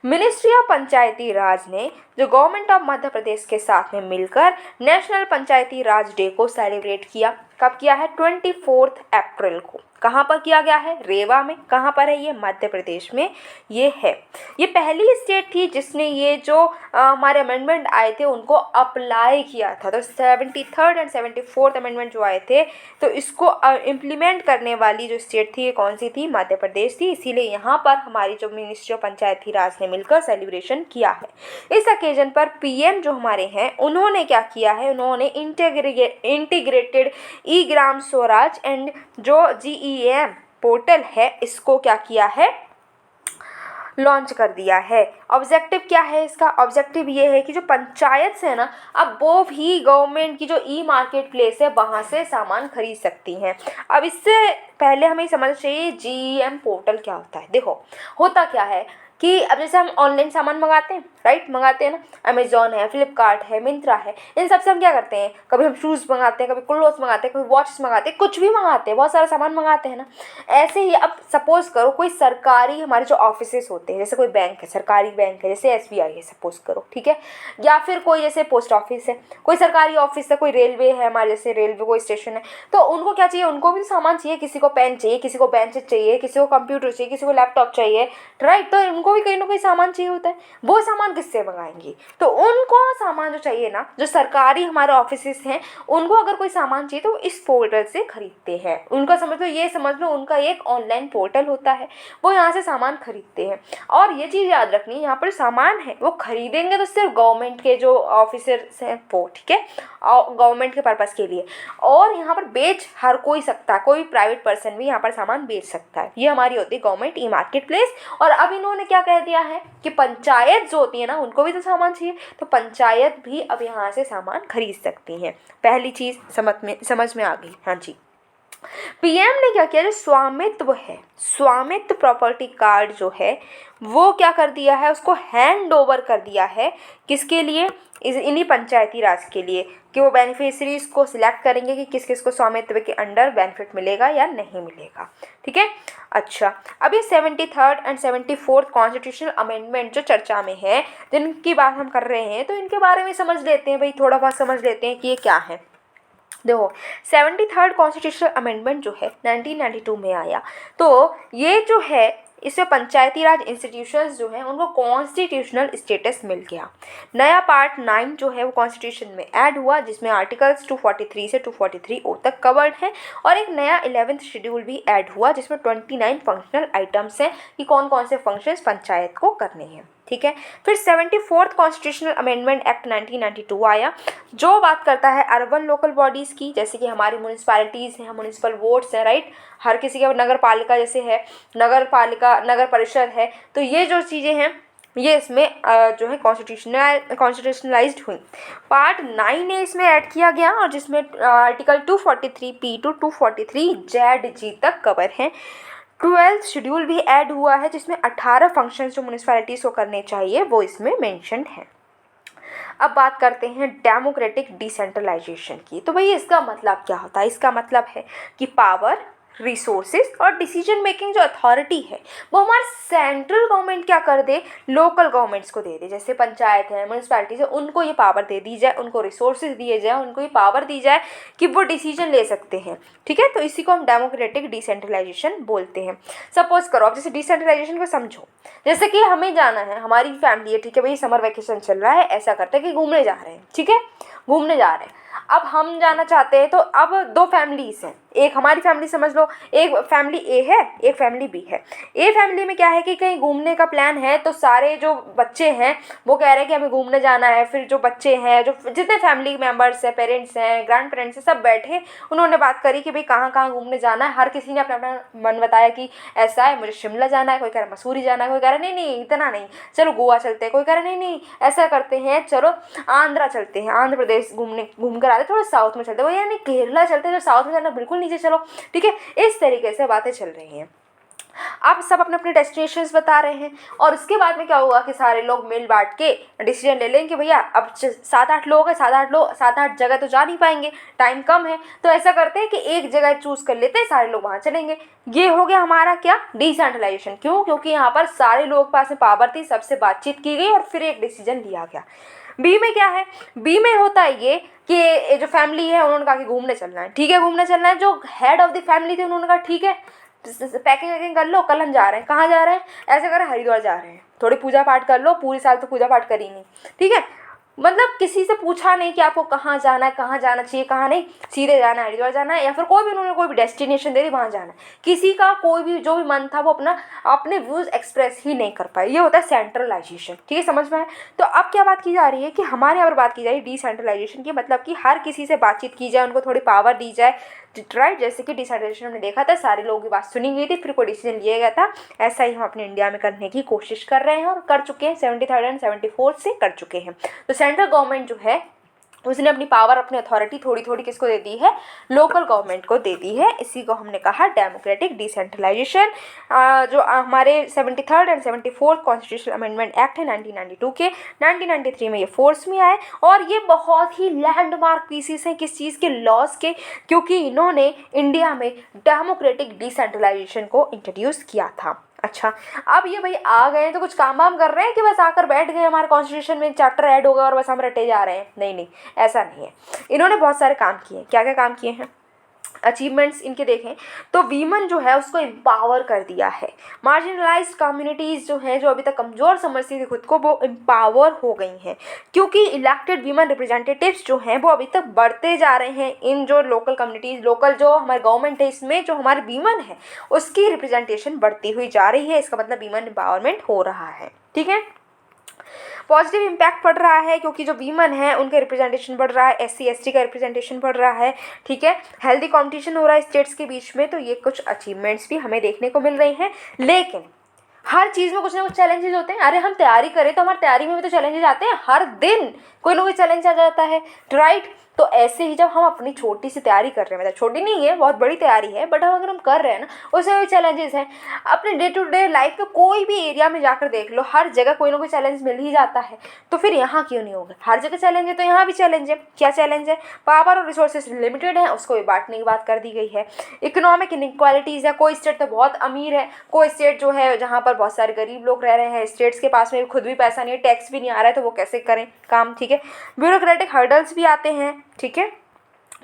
मिनिस्ट्री ऑफ पंचायती राज ने जो गवर्नमेंट ऑफ मध्य प्रदेश के साथ में मिलकर नेशनल पंचायती राज डे को सेलिब्रेट किया। कब किया है, 24 अप्रैल को। कहाँ पर किया गया है, रेवा में। कहाँ पर है ये, मध्य प्रदेश में ये है। ये पहली स्टेट थी जिसने ये जो हमारे अमेंडमेंट आए थे उनको अप्लाई किया था। तो 73rd एंड 74th अमेंडमेंट जो आए थे, तो इसको इम्प्लीमेंट करने वाली जो स्टेट थी ये कौन सी थी, मध्य प्रदेश थी। इसीलिए यहाँ पर हमारी जो मिनिस्ट्री ऑफ पंचायती राज ने मिलकर सेलिब्रेशन किया है। इस ओकेजन पर पीएम जो हमारे हैं उन्होंने क्या किया है, उन्होंने integrated E Gram Swaraj and जो GEM पोर्टल है इसको क्या किया है, लॉन्च कर दिया है। ऑब्जेक्टिव क्या है इसका, ऑब्जेक्टिव ये है कि जो पंचायत से है ना, अब वो भी गवर्नमेंट की जो ई मार्केट प्लेस है वहाँ से सामान खरीद सकती हैं। अब इससे पहले हमें समझना चाहिए GEM पोर्टल क्या होता है। देखो होता क्या है कि अब जैसे हम ऑनलाइन सामान मंगाते हैं, राइट, मंगाते हैं ना, अमेजोन है, फ्लिपकार्ट है, मिंत्रा है, इन सब से हम क्या करते हैं, कभी हम शूज़ मंगाते हैं, कभी क्लोथ्स मंगाते हैं, कभी वॉचेस मंगाते हैं, कुछ भी मंगाते हैं, बहुत सारा सामान मंगाते हैं ना। ऐसे ही अब सपोज करो कोई सरकारी हमारे जो ऑफिसेस होते हैं, जैसे कोई बैंक है, सरकारी बैंक है, जैसे SBI है सपोज करो, ठीक है, या फिर कोई जैसे पोस्ट ऑफिस है, कोई सरकारी ऑफिस है, कोई रेलवे है हमारे जैसे रेलवे कोई स्टेशन है, तो उनको क्या चाहिए, उनको भी सामान चाहिए, किसी को पेन चाहिए, किसी को बेंच चाहिए, किसी को कंप्यूटर चाहिए, किसी को लैपटॉप चाहिए, राइट, तो उनको भी कहीं ना कहीं सामान चाहिए होता है। वो सामान किससे मंगाएंगे, तो उनको सामान जो चाहिए ना, जो सरकारी हमारे ऑफिसेस हैं, उनको अगर कोई सामान चाहिए तो इस पोर्टल से खरीदते हैं। उनका समझ लो, ये समझ लो उनका एक ऑनलाइन पोर्टल होता है, वो यहाँ से सामान खरीदते हैं। और ये चीज़ याद रखनी है, यहाँ पर सामान है वो खरीदेंगे तो सिर्फ गवर्नमेंट के जो ऑफिसर्स हैं वो, ठीक है, गवर्नमेंट के पर्पज़ के लिए। और यहाँ पर बेच हर कोई सकता है, कोई प्राइवेट पर्सन भी यहाँ पर सामान बेच सकता है। ये हमारी होती है गवर्नमेंट ई मार्केट प्लेस। और अब इन्होंने क्या कह दिया है कि पंचायत जो होती है ना उनको भी तो सामान चाहिए, तो पंचायत भी अब यहाँ से सामान खरीद सकती हैं। पहली चीज़ समझ में आ गई। हाँ जी। पीएम ने क्या किया, जो स्वामित्व है, स्वामित्व प्रॉपर्टी कार्ड जो है वो क्या कर दिया है, उसको हैंड ओवर कर दिया है। किसके लिए, इन्हीं पंचायती राज के लिए, कि वो बेनिफिशरीज को सिलेक्ट करेंगे कि किस किस को स्वामित्व के अंडर बेनिफिट मिलेगा या नहीं मिलेगा। ठीक है। अच्छा, अब ये 73rd and 74th constitutional amendment जो चर्चा में है, जिनकी बात हम कर रहे हैं, तो इनके बारे में समझ लेते हैं भाई, थोड़ा बहुत समझ लेते हैं कि ये क्या है। देखो, 73rd कॉन्स्टिट्यूशनल अमेंडमेंट जो है 1992 में आया, तो ये जो है इससे पंचायती राज इंस्टीट्यूशंस जो हैं उनको कॉन्स्टिट्यूशनल स्टेटस मिल गया। नया पार्ट 9 जो है वो कॉन्स्टिट्यूशन में ऐड हुआ, जिसमें आर्टिकल्स 243 से 243O तक कवर्ड है, और एक नया 11th शेड्यूल भी ऐड हुआ जिसमें 29 फंक्शनल आइटम्स हैं कि कौन कौन से फंक्शंस पंचायत को करने हैं। ठीक है। फिर 74th कॉन्स्टिट्यूशनल अमेंडमेंट एक्ट 1992 आया, जो बात करता है अर्बन लोकल बॉडीज़ की, जैसे कि हमारी म्यूनिसपैलिटीज़ हैं, म्यूनिसिपल वोट्स हैं, राइट, हर किसी का नगर पालिका जैसे है, नगर पालिका, नगर परिषद है, तो ये जो चीज़ें हैं ये इसमें जो है कॉन्स्टिट्यूशनलाइज्ड हुई। पार्ट 9A इसमें ऐड किया गया, और जिसमें आर्टिकल 243P to 243ZG तक कवर है। 12th शेड्यूल भी ऐड हुआ है, जिसमें 18 फंक्शंस जो म्यूनिसपैलिटीज़ को करने चाहिए वो इसमें मेंशन्ड है। अब बात करते हैं डेमोक्रेटिक डिसेंट्रलाइजेशन की। तो भाई इसका मतलब क्या होता है, इसका मतलब है कि पावर, रिसोर्सेज और डिसीजन मेकिंग जो अथॉरिटी है वो हमारे सेंट्रल गवर्नमेंट क्या कर दे, लोकल गवर्नमेंट्स को दे दे। जैसे पंचायत है, म्यूनिसपैलिटीज है, उनको ये पावर दे दी जाए, उनको रिसोर्सेज दिए जाए, उनको ये पावर दी जाए कि वो डिसीजन ले सकते हैं। ठीक है। तो इसी को हम डेमोक्रेटिक डिसेंट्रलाइजेशन बोलते हैं। सपोज करो, अब जैसे डिसेंट्रलाइजेशन को समझो, जैसे कि हमें जाना है, हमारी फैमिली है, ठीक है भाई, समर वैकेशन चल रहा है, ऐसा करते हैं कि घूमने जा रहे हैं, ठीक है, घूमने जा रहे हैं। अब हम जाना चाहते हैं, तो अब दो फैमिलीज हैं, एक हमारी फैमिली समझ लो, एक फैमिली ए है, एक फैमिली बी है। ए फैमिली में क्या है कि कहीं घूमने का प्लान है, तो सारे जो बच्चे हैं वो कह रहे हैं कि हमें घूमने जाना है। फिर जो बच्चे हैं, जो जितने फैमिली मेम्बर्स हैं, पेरेंट्स हैं, ग्रैंड पेरेंट्स हैं, सब बैठे, उन्होंने बात करी कि भाई कहाँ कहाँ घूमने जाना है। हर किसी ने अपना अपना मन बताया कि ऐसा है, मुझे शिमला जाना है, कोई कह रहा है मसूरी जाना है, कोई कह रहा है नहीं नहीं इतना नहीं, चलो गोवा चलते हैं, कोई कह रहा है नहीं नहीं ऐसा करते हैं, चलो आंध्रा चलते हैं, आंध्र प्रदेश घूम कर आते, थोड़ा साउथ में चलते हैं, वो यानी केरला चलते हैं, जो साउथ में जाना बिल्कुल नीचे चलो। ठीक है, इस तरीके से बातें चल रही हैं। आप सब अपने अपने डेस्टिनेशंस बता रहे हैं, और उसके बाद में क्या हुआ कि सारे लोग मिल बांट के डिसीजन ले लें कि भैया अब 7-8 लोग हैं, 7-8 जगह तो जा नहीं पाएंगे, टाइम कम है, तो ऐसा करते हैं कि एक जगह चूज कर लेते हैं, सारे लोग वहाँ चलेंगे। ये हो गया हमारा क्या, डिसेंट्रलाइजेशन। क्यों? क्योंकि यहाँ पर सारे लोग पास में पावर थी, सबसे बातचीत की गई और फिर एक डिसीजन लिया गया। बी में क्या है, बी में होता है ये कि जो फैमिली है उन्होंने कहा कि घूमने चलना है, ठीक है घूमने चलना है। जो हेड ऑफ द फैमिली थे उन्होंने कहा ठीक है पैकिंग वैकिंग कर लो, कल हम जा रहे हैं। कहाँ जा रहे हैं? ऐसे कर हरिद्वार जा रहे हैं, थोड़ी पूजा पाठ कर लो, पूरी साल तो पूजा पाठ करी नहीं। ठीक है, मतलब किसी से पूछा नहीं कि आपको कहाँ जाना है, कहाँ जाना चाहिए, कहाँ नहीं, सीधे जाना है, हरिद्वार जाना है, या फिर कोई भी उन्होंने कोई भी डेस्टिनेशन दे दी वहाँ जाना है। किसी का कोई भी जो भी मन था वो अपने व्यूज़ एक्सप्रेस ही नहीं कर पाए। ये होता है सेंट्रलाइजेशन। ठीक है, समझ में आए? तो अब क्या बात की जा रही है कि हमारे यहाँ पर बात की जा रही है डिसेंट्रलाइजेशन की, मतलब कि हर किसी से बातचीत की जाए, उनको थोड़ी पावर दी जाए, राइट। जैसे कि डिसेंट्रलाइजेशन हमने देखा था, सारे लोगों की बात सुनी गई थी, फिर कोई डिसीजन लिया गया था। ऐसा ही हम अपने इंडिया में करने की कोशिश कर रहे हैं और कर चुके हैं, 73rd एंड 74th से कर चुके हैं। तो सेंट्रल गवर्नमेंट जो है उसने अपनी पावर, अपनी अथॉरिटी थोड़ी थोड़ी किसको दे दी है, लोकल गवर्नमेंट को दे दी है। इसी को हमने कहा डेमोक्रेटिक डिसेंट्रलाइजेशन। जो हमारे 73rd and 74th constitutional amendment act है 1992 के, 1993 में ये फोर्स में आए, और ये बहुत ही लैंडमार्क पीसीस हैं किस चीज़ के, लॉज के, क्योंकि इन्होंने इंडिया में डेमोक्रेटिक डिसेंट्रलाइजेशन को इंट्रोड्यूस किया था। अच्छा, अब ये भाई आ गए तो कुछ काम वाम कर रहे हैं कि बस आकर बैठ गए, हमारे कॉन्स्टिट्यूशन में एक चैप्टर ऐड होगा और बस हम रटे जा रहे हैं? नहीं नहीं, ऐसा नहीं है। इन्होंने बहुत सारे काम किए हैं। क्या क्या काम किए हैं, अचीवमेंट्स इनके देखें तो वीमेन जो है उसको एम्पावर कर दिया है। मार्जिनलाइज्ड कम्युनिटीज़ जो हैं, जो अभी तक कमज़ोर समझती थी खुद को, वो एम्पावर हो गई हैं, क्योंकि इलेक्टेड वीमेन रिप्रेजेंटेटिव्स जो हैं वो अभी तक बढ़ते जा रहे हैं। इन जो लोकल कम्युनिटीज़, लोकल जो हमारे गवर्नमेंट है, इसमें जो हमारे वीमेन है उसकी रिप्रेजेंटेशन बढ़ती हुई जा रही है। इसका मतलब वीमेन एम्पावरमेंट हो रहा है। ठीक है, पॉजिटिव इम्पैक्ट पड़ रहा है, क्योंकि जो वीमेन है उनका रिप्रेजेंटेशन बढ़ रहा है, SC ST का रिप्रेजेंटेशन बढ़ रहा है। ठीक है, हेल्दी कंपटीशन हो रहा है स्टेट्स के बीच में। तो ये कुछ अचीवमेंट्स भी हमें देखने को मिल रही हैं। लेकिन हर चीज़ में कुछ ना कुछ चैलेंजेस होते हैं। अरे हम तैयारी करें तो हमारी तैयारी में भी तो चैलेंजेस आते हैं, हर दिन कोई ना कोई चैलेंज आ जाता है, राइट। तो ऐसे ही जब हम अपनी छोटी सी तैयारी कर रहे हैं, मतलब छोटी नहीं है, बहुत बड़ी तैयारी है, बट हम अगर हम कर रहे हैं ना, उसमें भी चैलेंजेस हैं। अपने डे टू डे लाइफ में कोई भी एरिया में जाकर देख लो, हर जगह कोई ना कोई चैलेंज मिल ही जाता है। तो फिर यहाँ क्यों नहीं होगा? हर जगह चैलेंज है तो यहाँ भी चैलेंज है। क्या चैलेंज है? पावर और रिसोर्सेज लिमिटेड है, उसको भी बांटने की बात कर दी गई है। इकोनॉमिक इनइक्वालिटीज़ है, कोई स्टेट तो बहुत अमीर है, कोई स्टेट जो है जहाँ पर बहुत सारे गरीब लोग रह रहे हैं, स्टेट्स के पास में खुद भी पैसा नहीं है, टैक्स भी नहीं आ रहा है, तो वो कैसे करें काम, ठीक है। ब्यूरोक्रेटिक हर्डल्स भी आते हैं, ठीक है।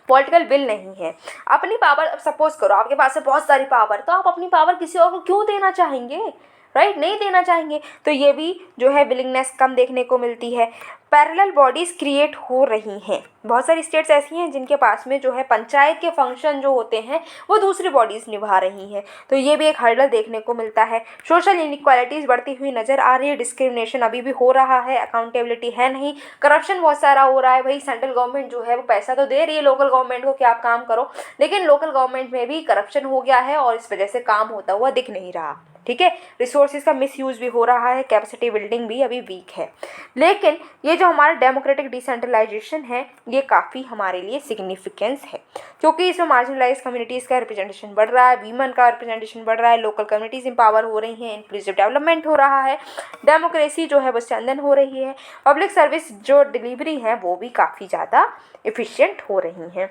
पॉलिटिकल विल नहीं है। अपनी पावर, सपोज करो आपके पास है बहुत सारी पावर, तो आप अपनी पावर किसी और को क्यों देना चाहेंगे, राइट? नहीं देना चाहेंगे। तो ये भी जो है विलिंगनेस कम देखने को मिलती है। पैरेलल बॉडीज़ क्रिएट हो रही हैं, बहुत सारी स्टेट्स ऐसी हैं जिनके पास में जो है पंचायत के फंक्शन जो होते हैं वो दूसरी बॉडीज़ निभा रही हैं, तो ये भी एक हर्डल देखने को मिलता है। सोशल इनइक्वालिटीज़ बढ़ती हुई नज़र आ रही है, डिस्क्रिमिनेशन अभी भी हो रहा है, अकाउंटेबिलिटी है नहीं, करप्शन बहुत सारा हो रहा है। भाई सेंट्रल गवर्नमेंट जो है वो पैसा तो दे रही है लोकल गवर्नमेंट को कि आप काम करो, लेकिन लोकल गवर्नमेंट में भी करप्शन हो गया है और इस वजह से काम होता हुआ दिख नहीं रहा, ठीक है। रिसोर्सेज का मिसयूज़ भी हो रहा है, कैपेसिटी बिल्डिंग भी अभी वीक है। लेकिन ये जो हमारा डेमोक्रेटिक डिसेंट्रलाइजेशन है ये काफ़ी हमारे लिए सिग्निफिकेंस है, क्योंकि इसमें मार्जिनलाइज कम्युनिटीज़ का रिप्रेजेंटेशन बढ़ रहा है, वीमेन का रिप्रेजेंटेशन बढ़ रहा है, लोकल कम्युनिटीज़ एम्पावर हो रही हैं, इंक्लूसिव डेवलपमेंट हो रहा है, डेमोक्रेसी जो है वो स्ट्रेंथन हो रही है, पब्लिक सर्विस जो डिलीवरी है वो भी काफ़ी ज़्यादा एफिशिएंट हो रही हैं।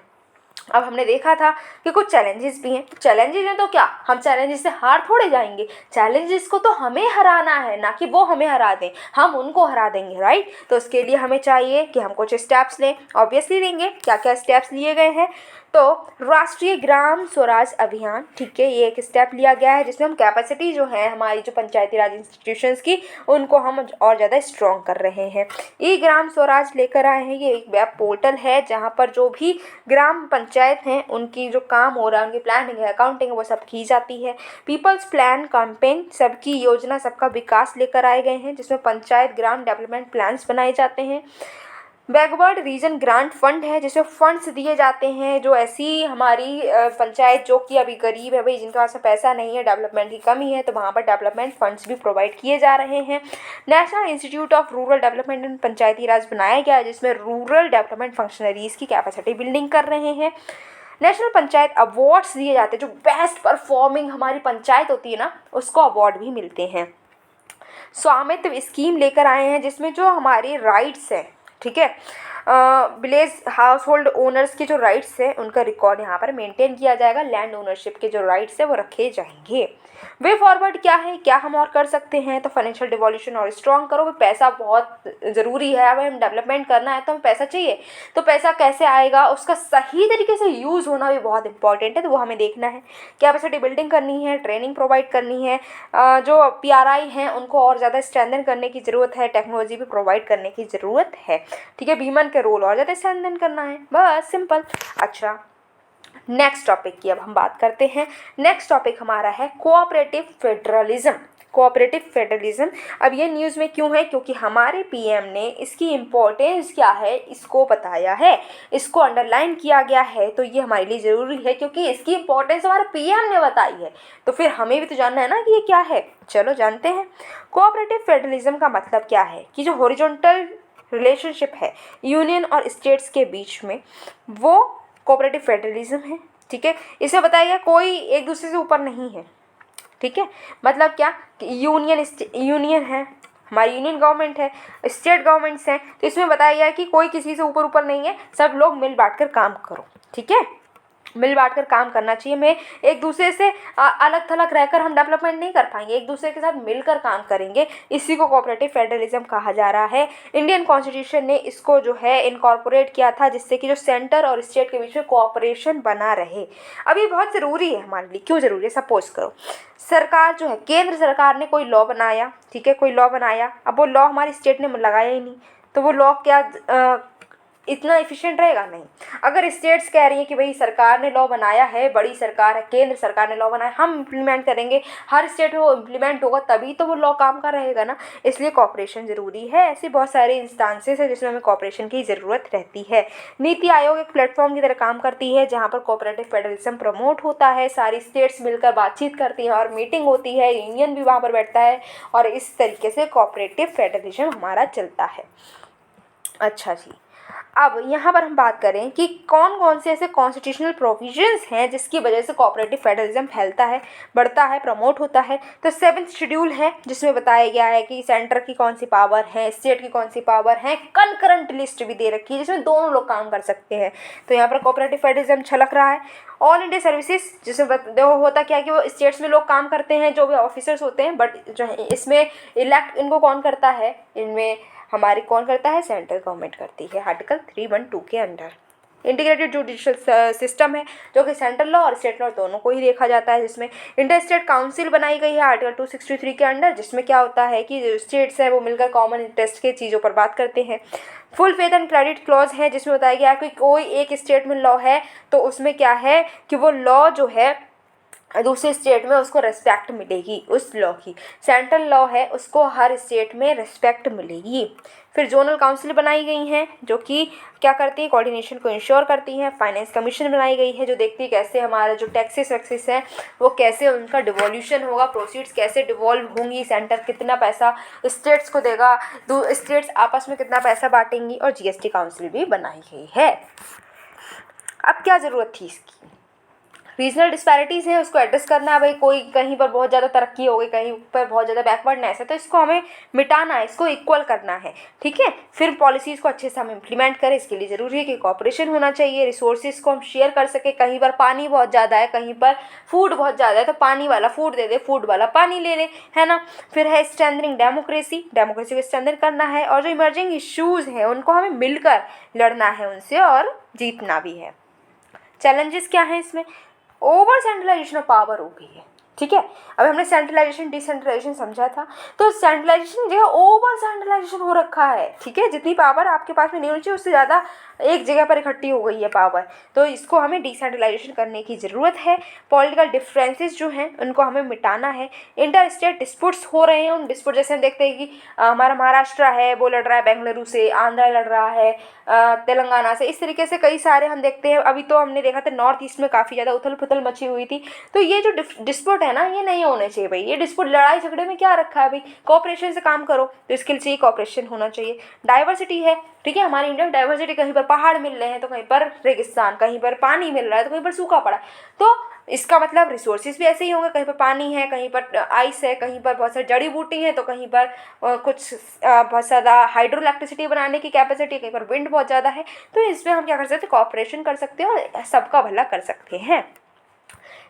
अब हमने देखा था कि कुछ चैलेंजेस भी हैं, चैलेंजेस हैं तो क्या हम चैलेंजेस से हार थोड़े जाएंगे, चैलेंजेस को तो हमें हराना है, ना कि वो हमें हरा दें, हम उनको हरा देंगे, राइट। तो उसके लिए हमें चाहिए कि हम कुछ स्टेप्स लें, ऑब्वियसली लेंगे। क्या क्या स्टेप्स लिए गए हैं? तो राष्ट्रीय ग्राम स्वराज अभियान, ठीक है, ये एक स्टेप लिया गया है जिसमें हम कैपेसिटी जो है हमारी जो पंचायती राज इंस्टीट्यूशंस की उनको हम और ज़्यादा स्ट्रॉन्ग कर रहे हैं। ई ग्राम स्वराज लेकर आए हैं, ये एक वेब पोर्टल है जहाँ पर जो भी ग्राम पंचायत हैं उनकी जो काम हो रहा है, उनकी प्लानिंग है, अकाउंटिंग है, वो सब की जाती है। पीपल्स प्लान कैंपेन, सबकी योजना सबका विकास लेकर आए गए हैं जिसमें पंचायत ग्राम डेवलपमेंट प्लान्स बनाए जाते हैं। बैकवर्ड रीजन ग्रांट फंड है जिसमें फंड्स दिए जाते हैं जो ऐसी हमारी पंचायत जो कि अभी गरीब है, भाई जिनके पास में पैसा नहीं है, डेवलपमेंट की कमी है, तो वहाँ पर डेवलपमेंट फंड्स भी प्रोवाइड किए जा रहे हैं। National institute of rural development and Panchayati Raj बनाया गया है जिसमें रूरल डेवलपमेंट फंक्शनरीज की कैपेसिटी बिल्डिंग कर रहे हैं। नेशनल पंचायत अवार्ड्स दिए जाते हैं, जो बेस्ट परफॉर्मिंग हमारी पंचायत होती है ना उसको अवार्ड भी मिलते हैं। स्वामित्व स्कीम लेकर आए हैं जिसमें जो हमारे राइट्स हैं, ठीक है, विलेज हाउस होल्ड ओनर्स के जो राइट्स हैं उनका रिकॉर्ड यहाँ पर मेंटेन किया जाएगा, लैंड ओनरशिप के जो राइट्स हैं वो रखे जाएंगे। वे फॉरवर्ड क्या है, क्या हम और कर सकते हैं? तो फाइनेंशियल डिवोल्यूशन और स्ट्रॉन्ग करो, पैसा बहुत ज़रूरी है। अब हम डेवलपमेंट करना है तो हमें पैसा चाहिए, तो पैसा कैसे आएगा, उसका सही तरीके से यूज़ होना भी बहुत इंपॉर्टेंट है, तो वो हमें देखना है। कैपेसिटी बिल्डिंग करनी है, ट्रेनिंग प्रोवाइड करनी है, जो PRI हैं उनको और ज़्यादा स्ट्रेंथन करने की ज़रूरत है, टेक्नोलॉजी भी प्रोवाइड करने की ज़रूरत है, ठीक है। वीमेन के रोल और ज़्यादा स्ट्रेंथन करना है, बस सिंपल। अच्छा, नेक्स्ट टॉपिक की अब हम बात करते हैं। नेक्स्ट टॉपिक हमारा है कोऑपरेटिव फेडरलिज्म। कोऑपरेटिव फेडरलिज्म, अब ये न्यूज़ में क्यों है? क्योंकि हमारे PM ने इसकी इम्पोर्टेंस क्या है इसको बताया है, इसको अंडरलाइन किया गया है, तो ये हमारे लिए ज़रूरी है क्योंकि इसकी इम्पोर्टेंस हमारे PM ने बताई है, तो फिर हमें भी तो जानना है ना कि ये क्या है। चलो जानते हैं। कोऑपरेटिव फेडरलिज्म का मतलब क्या है कि जो हॉरिजॉन्टल रिलेशनशिप है यूनियन और स्टेट्स के बीच में, वो कोऑपरेटिव फेडरलिज्म है, ठीक है। इसे बताया गया कोई एक दूसरे से ऊपर नहीं है, ठीक है। मतलब क्या कि यूनियन है, हमारी यूनियन गवर्नमेंट है, स्टेट गवर्नमेंट्स हैं, तो इसमें बताया गया है कि कोई किसी से ऊपर नहीं है, सब लोग मिल बांट कर काम करो, ठीक है। मिल बांट कर काम करना चाहिए। में एक दूसरे से अलग थलग रहकर हम डेवलपमेंट नहीं कर पाएंगे, एक दूसरे के साथ मिलकर काम करेंगे, इसी को कोऑपरेटिव फेडरलिज्म कहा जा रहा है। इंडियन कॉन्स्टिट्यूशन ने इसको जो है इनकॉर्पोरेट किया था जिससे कि जो सेंटर और स्टेट के बीच में कोऑपरेशन बना रहे। अब ये बहुत ज़रूरी है हमारे लिए। क्यों ज़रूरी है? सपोज करो सरकार जो है, केंद्र सरकार ने कोई लॉ बनाया, ठीक है, कोई लॉ बनाया, अब वो लॉ हमारी स्टेट ने लगाया ही नहीं, तो वो लॉ क्या इतना एफिशिएंट रहेगा नहीं। अगर स्टेट्स कह रही हैं कि भाई सरकार ने लॉ बनाया है, बड़ी सरकार है, केंद्र सरकार ने लॉ बनाया, हम इम्प्लीमेंट करेंगे, हर स्टेट में वो इम्प्लीमेंट होगा तभी तो वो लॉ काम का रहेगा ना। इसलिए कॉपरेशन ज़रूरी है। ऐसे बहुत सारे इंस्टांसेस है जिसमें हमें कॉपरेशन की ज़रूरत रहती है। नीति आयोग एक प्लेटफॉर्म की तरह काम करती है जहाँ पर कोऑपरेटिव फेडरलिज्म प्रमोट होता है, सारी स्टेट्स मिलकर बातचीत करती हैं और मीटिंग होती है, यूनियन भी वहाँ पर बैठता है और इस तरीके से कोऑपरेटिव फेडरलिज्म हमारा चलता है। अच्छा जी, अब यहाँ पर हम बात करें कि कौन कौन से ऐसे कॉन्स्टिट्यूशनल प्रोविजंस हैं जिसकी वजह से कोऑपरेटिव फेडरलिज्म फैलता है, बढ़ता है, प्रमोट होता है। तो 7th शेड्यूल है जिसमें बताया गया है कि सेंटर की कौन सी पावर है, स्टेट की कौन सी पावर है, कंकरेंट लिस्ट भी दे रखी है जिसमें दोनों लोग काम कर सकते हैं। तो यहाँ पर कोऑपरेटिव फेडरलिज्म छलक रहा है। ऑल इंडिया सर्विसेज जिसमें होता क्या है कि वो स्टेट्स में लोग काम करते हैं, जो भी ऑफिसर्स होते हैं, बट जो है इसमें इलेक्ट इनको कौन करता है, इनमें हमारी कौन करता है, सेंट्रल गवर्नमेंट करती है आर्टिकल 312 के अंडर। इंटीग्रेटेड जुडिशियल सिस्टम है जो कि सेंट्रल लॉ और स्टेट लॉ दोनों को ही देखा जाता है, जिसमें इंटर स्टेट काउंसिल बनाई गई है आर्टिकल 263 के अंडर, जिसमें क्या होता है कि जो स्टेट्स हैं वो मिलकर कॉमन इंटरेस्ट के चीज़ों पर बात करते हैं। Full faith and credit clause है जिसमें बताया गया है कि कोई एक स्टेट में लॉ है तो उसमें क्या है कि वो लॉ जो है दूसरे स्टेट में उसको रिस्पेक्ट मिलेगी, उस लॉ की। सेंट्रल लॉ है उसको हर स्टेट में रिस्पेक्ट मिलेगी। फिर जोनल काउंसिल बनाई गई हैं जो कि क्या करती है, कोऑर्डिनेशन को इंश्योर करती हैं। फाइनेंस कमीशन बनाई गई है जो देखती है कैसे हमारे जो टैक्सेस वैक्सेस हैं वो कैसे उनका डिवोल्यूशन होगा, प्रोसीड्स कैसे डिवॉल्व होंगी, सेंटर कितना पैसा स्टेट्स को देगा, स्टेट्स आपस में कितना पैसा बांटेंगी, और जीएसटी काउंसिल भी बनाई गई है। अब क्या ज़रूरत थी इसकी, रीजनल डिस्पैरिटीज़ हैं उसको एड्रेस करना है। भाई कोई कहीं पर बहुत ज़्यादा तरक्की हो गई, कहीं पर बहुत ज़्यादा बैकवर्डनेस है, तो इसको हमें मिटाना है, इसको इक्वल करना है, ठीक है। फिर पॉलिसीज़ को अच्छे से हम इम्प्लीमेंट करें, इसके लिए ज़रूरी है कि कॉपरेशन होना चाहिए, रिसोर्सेज को हम शेयर कर सकें। कहीं पर पानी बहुत ज़्यादा है, कहीं पर फूड बहुत ज़्यादा है, तो पानी वाला फूड दे दे, फूड वाला पानी ले ले, है ना। फिर है स्ट्रेंथनिंग डेमोक्रेसी, डेमोक्रेसी को स्ट्रेंथन करना है, और जो इमर्जिंग इश्यूज़ हैं उनको हमें मिलकर लड़ना है उनसे और जीतना भी है। चैलेंजेस क्या हैं इसमें, ओवर सेंट्रलाइजेशन ऑफ पावर हो गई है, ठीक है। अब हमने सेंट्रलाइजेशन डिसेंट्रलाइजेशन समझा था, तो सेंट्रलाइजेशन जो है ओवर सेंट्रलाइजेशन हो रखा है, ठीक है। जितनी पावर आपके पास में नहीं होनी चाहिए उससे ज़्यादा एक जगह पर इकट्ठी हो गई है पावर, तो इसको हमें डिसेंट्रलाइजेशन करने की ज़रूरत है। पॉलिटिकल डिफरेंसेस जो हैं उनको हमें मिटाना है। इंटर स्टेट डिस्प्यूट्स हो रहे हैं, उन डिस्प्यूट जैसे हम देखते हैं कि हमारा महाराष्ट्र है वो लड़ रहा है बेंगलुरु से, आंध्रा लड़ रहा है तेलंगाना से, इस तरीके से कई सारे हम देखते हैं। अभी तो हमने देखा था नॉर्थ ईस्ट में काफ़ी ज़्यादा उथल पुथल मची हुई थी। तो ये जो डिस्प्यूट है ना ये नहीं होने चाहिए भाई, ये डिस्प्यूट लड़ाई झगड़े में क्या रखा है भाई, कोऑपरेशन से काम करो, तो इसके लिए कोऑपरेशन होना चाहिए। डाइवर्सिटी है, ठीक है, हमारी इंडिया में डाइवर्सिटी, कहीं पर पहाड़ मिल रहे हैं तो कहीं पर रेगिस्तान, कहीं पर पानी मिल रहा है तो कहीं पर सूखा पड़ा, तो इसका मतलब रिसोर्सेज भी ऐसे ही होंगे, कहीं पर पानी है, कहीं पर आइस है, कहीं पर बहुत सारी जड़ी बूटी है, तो कहीं पर कुछ बहुत ज़्यादा हाइड्रो इलेक्ट्रिसिटी बनाने की कैपेसिटी, कहीं पर विंड बहुत ज़्यादा है। तो इसमें हम क्या कर सकते हैं, कोऑपरेशन कर सकते हैं और सबका भला कर सकते हैं।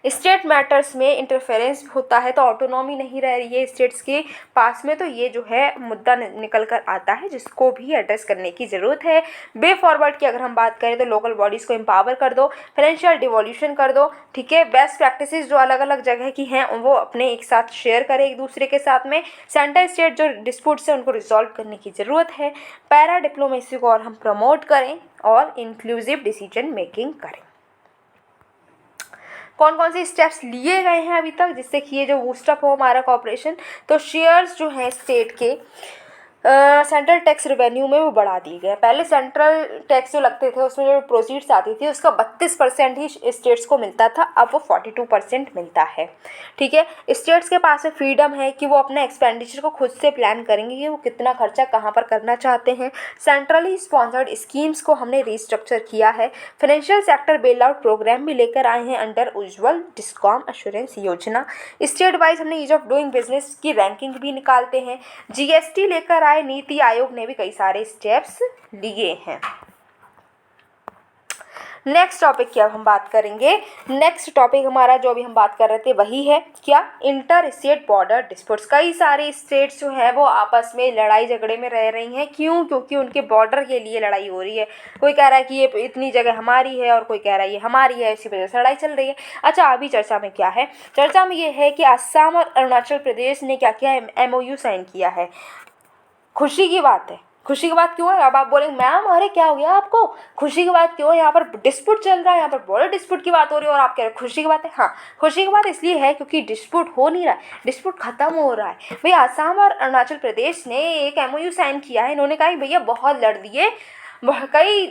स्टेट मैटर्स में इंटरफेरेंस होता है तो ऑटोनॉमी नहीं रह रही है स्टेट्स के पास में, तो ये जो है मुद्दा निकल कर आता है जिसको भी एड्रेस करने की ज़रूरत है। वे फॉरवर्ड की अगर हम बात करें तो लोकल बॉडीज़ को एम्पावर कर दो, फाइनेंशियल डिवोल्यूशन कर दो, ठीक है। बेस्ट प्रैक्टिसेस जो अलग अलग जगह की हैं वो अपने एक साथ शेयर करें एक दूसरे के साथ में। सेंटर स्टेट जो डिस्प्यूट्स हैं उनको रिजॉल्व करने की ज़रूरत है। पैरा डिप्लोमेसी को और हम प्रमोट करें और इंक्लूसिव डिसीजन मेकिंग करें। कौन कौन से स्टेप्स लिए गए हैं अभी तक जिससे कि ये जो बूस्टअप हो हमारा कॉपरेशन, तो शेयर्स जो हैं स्टेट के सेंट्रल टैक्स रेवेन्यू में वो बढ़ा दिए गए। पहले सेंट्रल टैक्स जो लगते थे उसमें जो प्रोसीड्स आती थी उसका 32% ही स्टेट्स को मिलता था, अब वो 42% मिलता है, ठीक है। स्टेट्स के पास में फ्रीडम है कि वो अपने एक्सपेंडिचर को खुद से प्लान करेंगे कि वो कितना खर्चा कहाँ पर करना चाहते हैं। सेंट्रली स्पॉन्सर्ड स्कीम्स को हमने रिस्ट्रक्चर किया है। Financial sector bail out programme भी लेकर आए हैं अंडर उज्ज्वल डिस्कॉम एश्योरेंस योजना। स्टेट वाइज हमने ईज ऑफ डूइंग बिजनेस की रैंकिंग भी निकालते हैं। जीएसटी लेकर नीति आयोग ने भी कई सारे स्टेप्स लिए हैं। नेक्स्ट टॉपिक की अब हम बात करेंगे। नेक्स्ट टॉपिक हमारा जो अभी हम बात कर रहे थे वही है क्या, इंटर स्टेट बॉर्डर डिस्प्यूट्स। कई सारे स्टेट्स जो हैं वो आपस में लड़ाई झगड़े में रह रही हैं, क्यों, क्योंकि उनके बॉर्डर के लिए लड़ाई हो रही है। कोई कह रहा है कि ये इतनी जगह हमारी है और कोई कह रहा है ये हमारी है, इसी वजह से लड़ाई चल रही है। अच्छा, अभी चर्चा में क्या है, चर्चा में ये है कि असम और अरुणाचल प्रदेश ने क्या किया है, MOU साइन किया है। खुशी की बात है, खुशी की बात क्यों है? अब आप बोलेंगे मैम अरे क्या हो गया आपको, खुशी की बात क्यों है? यहाँ पर डिस्प्यूट चल रहा है, यहाँ पर बॉर्डर डिस्प्यूट की बात हो रही है और आप कह रहे हैं खुशी की बात है। हाँ, खुशी की बात इसलिए है क्योंकि डिस्प्यूट हो नहीं रहा है, डिस्प्यूट खत्म हो रहा है। भैया आसाम और अरुणाचल प्रदेश ने एक MOU साइन किया है। इन्होंने कहा भैया बहुत लड़ दिए, कई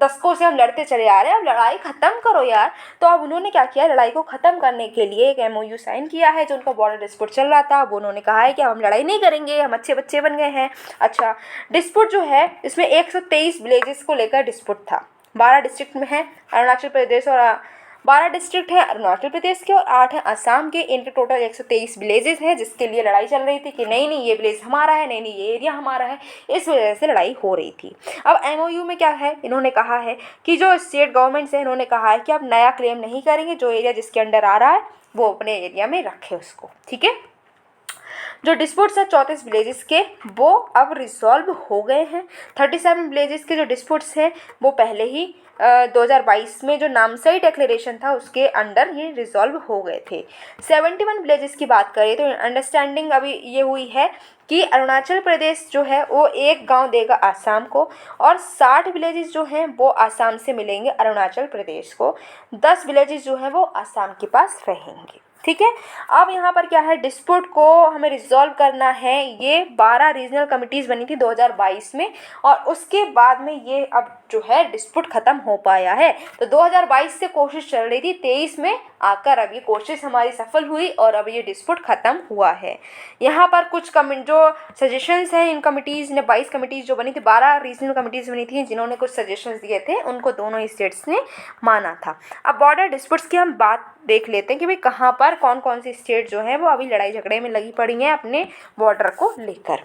दशकों से हम लड़ते चले आ रहे हैं, अब लड़ाई ख़त्म करो यार। तो अब उन्होंने क्या किया, लड़ाई को ख़त्म करने के लिए एक MOU साइन किया है। जो उनका बॉर्डर डिस्प्यूट चल रहा था, अब उन्होंने कहा है कि हम लड़ाई नहीं करेंगे, हम अच्छे बच्चे बन गए हैं। अच्छा, डिस्प्यूट जो है इसमें 123 विलेजेस को लेकर डिस्प्यूट था। 12 डिस्ट्रिक्ट में है अरुणाचल प्रदेश और 12 डिस्ट्रिक्ट हैं अरुणाचल प्रदेश के और 8 हैं असम के। इनके टोटल 123 विलेजेस हैं, जिसके लिए लड़ाई चल रही थी कि नहीं नहीं ये विलेज हमारा है, नहीं नहीं ये एरिया हमारा है। इस वजह से लड़ाई हो रही थी। अब MOU में क्या है, इन्होंने कहा है कि जो स्टेट गवर्नमेंट्स हैं, इन्होंने कहा है कि अब नया क्लेम नहीं करेंगे, जो एरिया जिसके अंडर आ रहा है वो अपने एरिया में रखे उसको। ठीक है, जो डिस्प्यूट्स है 34 विलेजेस के वो अब रिजॉल्व हो गए हैं। 37 विलेजेस के जो डिस्प्यूट्स हैं वो पहले ही 2022 में जो नामसाई डिक्लेरेशन था उसके अंडर ये रिजॉल्व हो गए थे। 71 विलेजेस की बात करें तो अंडरस्टैंडिंग अभी ये हुई है कि अरुणाचल प्रदेश जो है वो एक गांव देगा आसाम को और 60 विलेजेस जो हैं वो आसाम से मिलेंगे अरुणाचल प्रदेश को। 10 विलेजेस जो हैं वो आसाम के पास रहेंगे। ठीक है, अब यहाँ पर क्या है, डिस्प्यूट को हमें रिजॉल्व करना है। ये 12 रीजनल कमिटीज़ बनी थी 2022 में और उसके बाद में ये अब जो है डिस्प्यूट ख़त्म हो पाया है। तो 2022 से कोशिश चल रही थी, 23 में आकर अब ये कोशिश हमारी सफल हुई और अब ये डिस्प्यूट ख़त्म हुआ है। यहाँ पर कुछ जो सजेशंस हैं इन कमिटीज़ ने, 22 कमिटीज़ जो बनी थी, 12 रीजनल कमिटीज़ बनी थी जिन्होंने कुछ सजेशंस दिए थे, उनको दोनों स्टेट्स ने माना था। अब बॉर्डर डिस्प्यूट्स की हम बात देख लेते हैं कि भाई कहाँ पर कौन कौन सी स्टेट जो है वो अभी लड़ाई झगड़े में लगी पड़ी हैं अपने बॉर्डर को लेकर।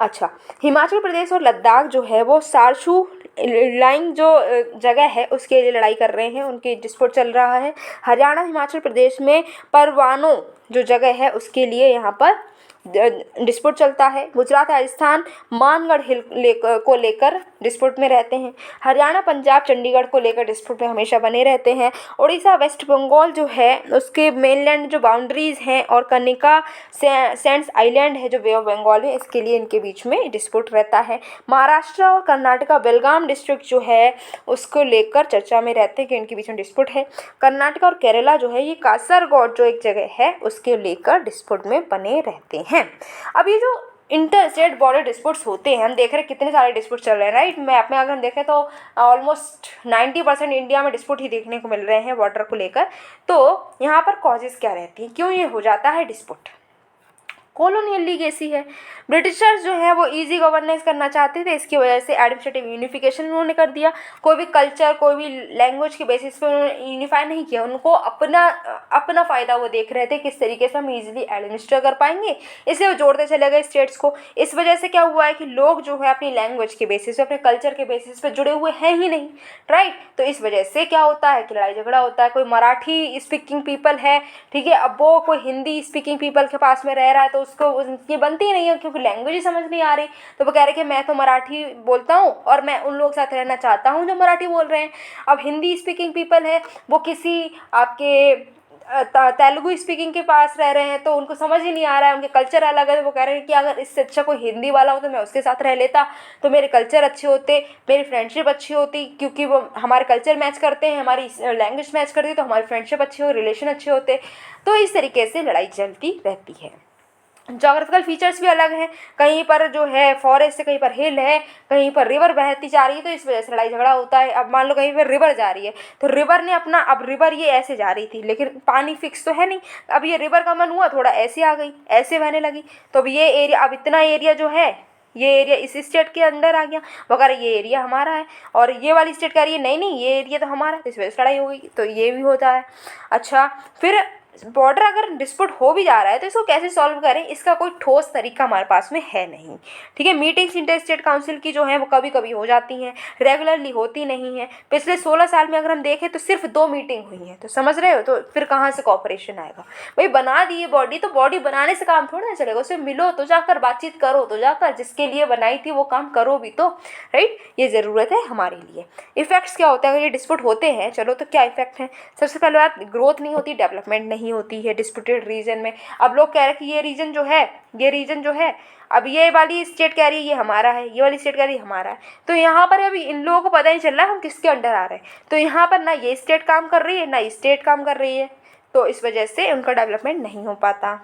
अच्छा, हिमाचल प्रदेश और लद्दाख जो है वो सारशू लाइन जो जगह है उसके लिए लड़ाई कर रहे हैं, उनकी डिस्प्यूट चल रहा है। हरियाणा हिमाचल प्रदेश में परवानो जो जगह है उसके लिए यहाँ पर डिस्प्यूट चलता है। गुजरात राजस्थान मानगढ़ हिल को लेकर डिस्प्यूट में रहते हैं। हरियाणा पंजाब चंडीगढ़ को लेकर डिस्प्यूट में हमेशा बने रहते हैं। उड़ीसा वेस्ट बंगाल जो है उसके मेनलैंड जो बाउंड्रीज़ हैं और कनिका सैंड्स आइलैंड है जो बे ऑफ बंगाल है, इसके लिए इनके बीच में डिस्प्यूट रहता है। महाराष्ट्र और कर्नाटका बेलगाम डिस्ट्रिक्ट जो है उसको लेकर चर्चा में रहते हैं कि इनके बीच में डिस्प्यूट है। कर्नाटका और केरला जो है ये कासरगोड जो एक जगह है उसके लेकर डिस्प्यूट में बने रहते हैं। अब ये जो इंटर स्टेट बॉर्डर डिस्प्यूट्स होते हैं, हम देख रहे हैं कितने सारे डिस्प्यूट चल रहे हैं, राइट। मैप में अगर हम देखें तो ऑलमोस्ट 90% इंडिया में डिस्प्यूट ही देखने को मिल रहे हैं बॉर्डर को लेकर। तो यहाँ पर कॉजेज़ क्या रहती हैं, क्यों ये हो जाता है डिस्प्यूट? कॉलोनियल लीगेसी है। ब्रिटिशर्स जो है वो इजी गवर्नेंस करना चाहते थे, इसकी वजह से एडमिनिस्ट्रेटिव यूनिफिकेशन उन्होंने कर दिया। कोई भी कल्चर कोई भी लैंग्वेज के बेसिस पे उन्होंने यूनिफाई नहीं किया, उनको अपना फ़ायदा वो देख रहे थे किस तरीके से हम इजीली एडमिनिस्टर कर पाएंगे, इसलिए वो जोड़ते चले गए स्टेट्स को। इस वजह से क्या हुआ है कि लोग जो है अपनी लैंग्वेज के बेसिस पे, अपने कल्चर के बेसिस पे जुड़े हुए हैं ही नहीं, राइट। तो इस वजह से क्या होता है कि लड़ाई झगड़ा होता है। कोई मराठी स्पीकिंग पीपल है, ठीक है, अब वो कोई हिंदी स्पीकिंग पीपल के पास में रह रहा है तो उसको ये बनती नहीं है क्योंकि लैंग्वेज ही समझ नहीं आ रही। तो वो कह रहे कि मैं तो मराठी बोलता हूँ और मैं उन लोगों के साथ रहना चाहता हूँ जो मराठी बोल रहे हैं। अब हिंदी स्पीकिंग पीपल है, वो किसी आपके तेलुगु स्पीकिंग के पास रह रहे हैं तो उनको समझ ही नहीं आ रहा है, उनके कल्चर अलग है। वो कह रहे हैं कि अगर इससे अच्छा कोई हिंदी वाला हो तो मैं उसके साथ रह लेता, तो मेरे कल्चर अच्छे होते, मेरी फ्रेंडशिप अच्छी होती, क्योंकि वो हमारे कल्चर मैच करते हैं, हमारी लैंग्वेज मैच करती है, तो हमारी फ्रेंडशिप अच्छी हो, रिलेशन अच्छे होते। तो इस तरीके से लड़ाई चलती रहती है। जोग्राफिकल फीचर्स भी अलग हैं, कहीं पर जो है फॉरेस्ट है, कहीं पर हिल है, कहीं पर रिवर बहती जा रही है, तो इस वजह से लड़ाई झगड़ा होता है। अब मान लो कहीं पर रिवर जा रही है तो रिवर ने अपना, अब रिवर ये ऐसे जा रही थी लेकिन पानी फिक्स तो है नहीं, अब ये रिवर का मन हुआ थोड़ा ऐसे आ गई, ऐसे बहने लगी, तो अब ये एरिया, अब इतना एरिया जो है ये एरिया इस स्टेट के अंदर आ गया, वगैरह ये एरिया हमारा है, और ये वाली स्टेट कह रही है नहीं नहीं ये एरिया तो हमारा है, तो इस वजह से लड़ाई हो गई, तो ये भी होता है। अच्छा, फिर बॉर्डर अगर डिस्प्यूट हो भी जा रहा है तो इसको कैसे सॉल्व करें, इसका कोई ठोस तरीका हमारे पास में है नहीं, ठीक है। मीटिंग्स इंटर स्टेट काउंसिल की जो है वो कभी कभी हो जाती हैं, रेगुलरली होती नहीं है। पिछले 16 साल में अगर हम देखें तो सिर्फ 2 मीटिंग हुई हैं, तो समझ रहे हो, तो फिर कहाँ से कॉपरेशन आएगा भाई। बना दिए बॉडी, तो बॉडी बनाने से काम थोड़ा ना चलेगा, उससे मिलो तो जाकर, बातचीत करो तो जाकर, जिसके लिए बनाई थी वो काम करो भी तो, राइट। ये ज़रूरत है हमारे लिए। इफेक्ट्स क्या होते हैं अगर ये डिस्प्यूट होते हैं, चलो तो क्या इफेक्ट है? सबसे पहले बात, ग्रोथ नहीं होती, डेवलपमेंट नहीं नहीं होती है डिस्प्यूटेड रीजन में। अब लोग कह रहे हैं कि ये रीजन जो है अब ये वाली स्टेट कह रही है ये हमारा है, ये वाली स्टेट कह रही है हमारा है, तो यहाँ पर अभी इन लोगों को पता नहीं चल रहा है हम किसके अंडर आ रहे हैं। तो यहाँ पर ना ये स्टेट काम कर रही है ना ये स्टेट काम कर रही है, तो इस वजह से उनका डेवलपमेंट नहीं हो पाता।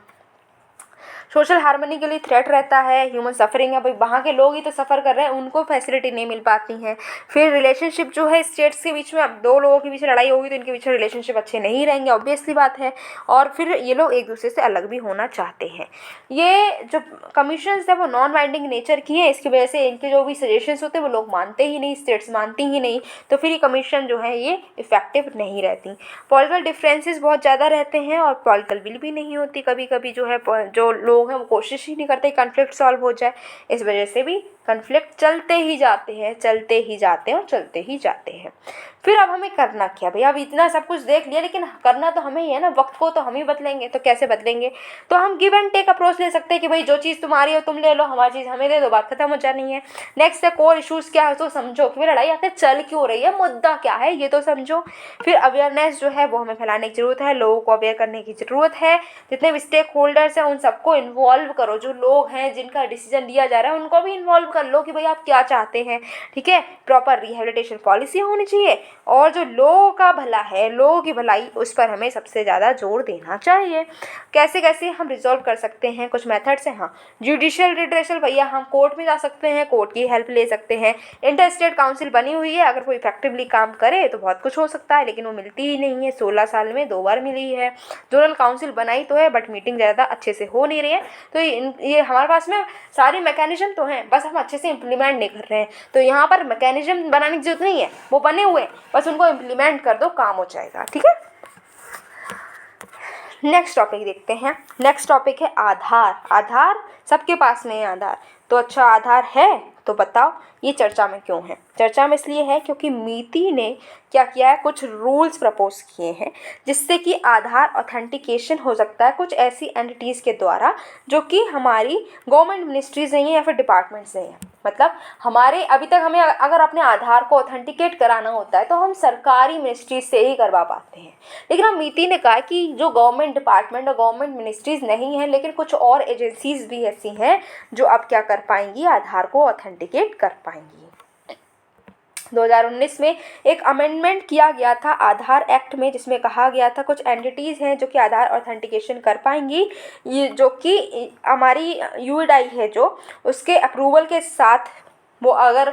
सोशल हार्मनी के लिए थ्रेट रहता है, ह्यूमन सफरिंग है, भाई वहाँ के लोग ही तो सफ़र कर रहे हैं, उनको फैसिलिटी नहीं मिल पाती हैं। फिर रिलेशनशिप जो है स्टेट्स के बीच में, अब दो लोगों के बीच लड़ाई होगी तो इनके बीच रिलेशनशिप अच्छे नहीं रहेंगे, ऑब्वियसली बात है। और फिर ये लोग एक दूसरे से अलग भी होना चाहते हैं। ये जो कमीशंस है वो नॉन बाइंडिंग नेचर की है, इसकी वजह से इनके जो भी सजेशंस होते हैं वो लोग मानते ही नहीं, स्टेट्स मानती ही नहीं, तो फिर ये कमीशन जो है ये इफेक्टिव नहीं रहती। पॉलिटिकल डिफरेंसेस बहुत ज़्यादा रहते हैं और पॉलिटिकल विल भी नहीं होती। कभी कभी जो है जो लोग हैं वो कोशिश ही नहीं करते कन्फ्लिक्ट सॉल्व हो जाए, इस वजह से भी कन्फ्लिक्ट चलते ही जाते हैं और चलते ही जाते हैं। फिर अब हमें करना क्या भाई, अब इतना सब कुछ देख लिया लेकिन करना तो हमें ही है ना, वक्त को तो हम ही बदलेंगे, तो कैसे बदलेंगे? तो हम गिव एंड टेक अप्रोच ले सकते हैं कि भाई जो चीज़ तुम्हारी हो तुम ले लो, हमारी चीज़ हमें दे दो, बात खत्म हो जानी है। नेक्स्ट है कोर इशूज़ क्या है तो समझो कि लड़ाई आखिर चल क्यों रही है, मुद्दा क्या है ये तो समझो। फिर अवेयरनेस जो है वो हमें फैलाने की ज़रूरत है, लोगों को अवेयर करने की ज़रूरत है। जितने भी स्टेक होल्डर्स हैं उन सबको इन्वॉल्व करो, जो लोग हैं जिनका डिसीजन लिया जा रहा है उनको भी इन्वॉल्व कर लो कि भाई आप क्या चाहते हैं, ठीक है। प्रॉपर रिहेबिलिटेशन पॉलिसी होनी चाहिए और जो लोगों का भला है, लोगों की भलाई, उस पर हमें सबसे ज़्यादा जोर देना चाहिए। कैसे कैसे हम रिजॉल्व कर सकते हैं, कुछ मेथड्स हैं। हाँ, जुडिशियल रिड्रेसल, भैया हम कोर्ट में जा सकते हैं, कोर्ट की हेल्प ले सकते हैं। इंटर स्टेट काउंसिल बनी हुई है, अगर कोई इफेक्टिवली काम करे तो बहुत कुछ हो सकता है, लेकिन वो मिलती ही नहीं है। 16 साल में 2 बार मिली है। जोनल काउंसिल बनाई तो है बट मीटिंग ज़्यादा अच्छे से हो नहीं रही है। तो ये हमारे पास में सारी मैकेनिज्म तो हैं, बस हम अच्छे से इम्प्लीमेंट नहीं कर रहे हैं। तो यहाँ पर मैकेनिज्म बनाने की जरूरत नहीं है, वो बने हुए हैं, बस उनको इम्प्लीमेंट कर दो, काम हो जाएगा, ठीक है। नेक्स्ट टॉपिक देखते हैं। नेक्स्ट टॉपिक है आधार। आधार सबके पास में है आधार, तो अच्छा आधार है तो बताओ ये चर्चा में क्यों है? चर्चा में इसलिए है क्योंकि मीति ने क्या किया है, कुछ रूल्स प्रपोज किए हैं जिससे कि आधार ऑथेंटिकेशन हो सकता है कुछ ऐसी एंटिटीज़ के द्वारा जो कि हमारी गवर्नमेंट मिनिस्ट्रीज नहीं है या फिर डिपार्टमेंट्स नहीं है। मतलब हमारे अभी तक हमें अगर अपने आधार को ऑथेंटिकेट कराना होता है तो हम सरकारी मिनिस्ट्रीज से ही करवा पाते हैं, लेकिन हम मीति ने कहा कि जो गवर्नमेंट डिपार्टमेंट और गवर्नमेंट मिनिस्ट्रीज नहीं है लेकिन कुछ और एजेंसीज भी ऐसी हैं जो अब क्या कर पाएंगी, आधार को ऑथेंटिकेट कर पाएंगी। 2019 में एक अमेंडमेंट किया गया था आधार एक्ट में, जिसमें कहा गया था कुछ एंटिटीज़ हैं जो कि आधार ऑथेंटिकेशन कर पाएंगी, ये जो कि हमारी यूआईडी है जो उसके अप्रूवल के साथ वो अगर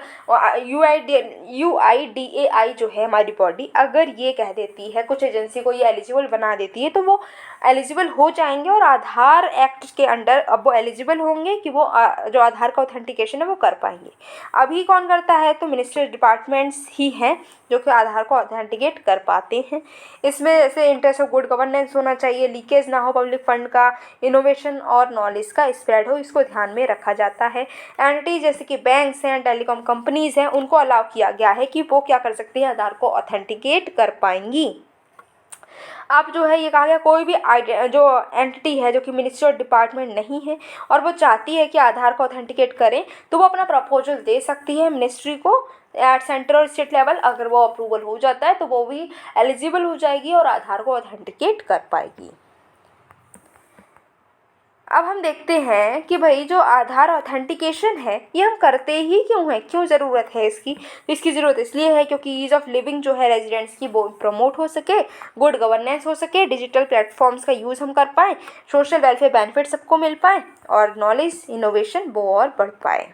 UIDAI जो है हमारी बॉडी अगर ये कह देती है, कुछ एजेंसी को ये एलिजिबल बना देती है, तो वो एलिजिबल हो जाएंगे और आधार एक्ट के अंडर अब वो एलिजिबल होंगे कि वो जो आधार का ऑथेंटिकेशन है वो कर पाएंगे। अभी कौन करता है तो मिनिस्ट्री डिपार्टमेंट्स ही हैं जो कि आधार को ऑथेंटिकेट कर पाते हैं। इसमें जैसे इंटरेस्ट ऑफ गुड गवर्नेंस होना चाहिए, लीकेज ना हो पब्लिक फंड का, इनोवेशन और नॉलेज का स्प्रेड हो, इसको ध्यान में रखा जाता है। एंटिटी जैसे कि बैंक्स हैं, टेलीकॉम कंपनीज हैं, उनको अलाउ किया गया है कि वो क्या कर सकती है, आधार को ऑथेंटिकेट कर पाएंगी। अब जो है ये कहा गया कोई भी जो एंटिटी है जो कि मिनिस्ट्री और डिपार्टमेंट नहीं है और वो चाहती है कि आधार को ऑथेंटिकेट करें तो वो अपना प्रपोजल दे सकती है मिनिस्ट्री को एट सेंट्रल और स्टेट लेवल। अगर वो अप्रूवल हो जाता है तो वो भी एलिजिबल हो जाएगी और आधार को ऑथेंटिकेट कर पाएगी। अब हम देखते हैं कि भाई जो आधार ऑथेंटिकेशन है ये हम करते ही क्यों हैं, क्यों ज़रूरत है इसकी। तो इसकी ज़रूरत इसलिए है क्योंकि ईज़ ऑफ लिविंग जो है रेजिडेंट्स की वो प्रमोट हो सके, गुड गवर्नेंस हो सके, डिजिटल प्लेटफॉर्म्स का यूज़ हम कर पाएँ, सोशल वेलफेयर बेनिफिट सबको मिल पाए और नॉलेज इनोवेशन वो और बढ़ पाए।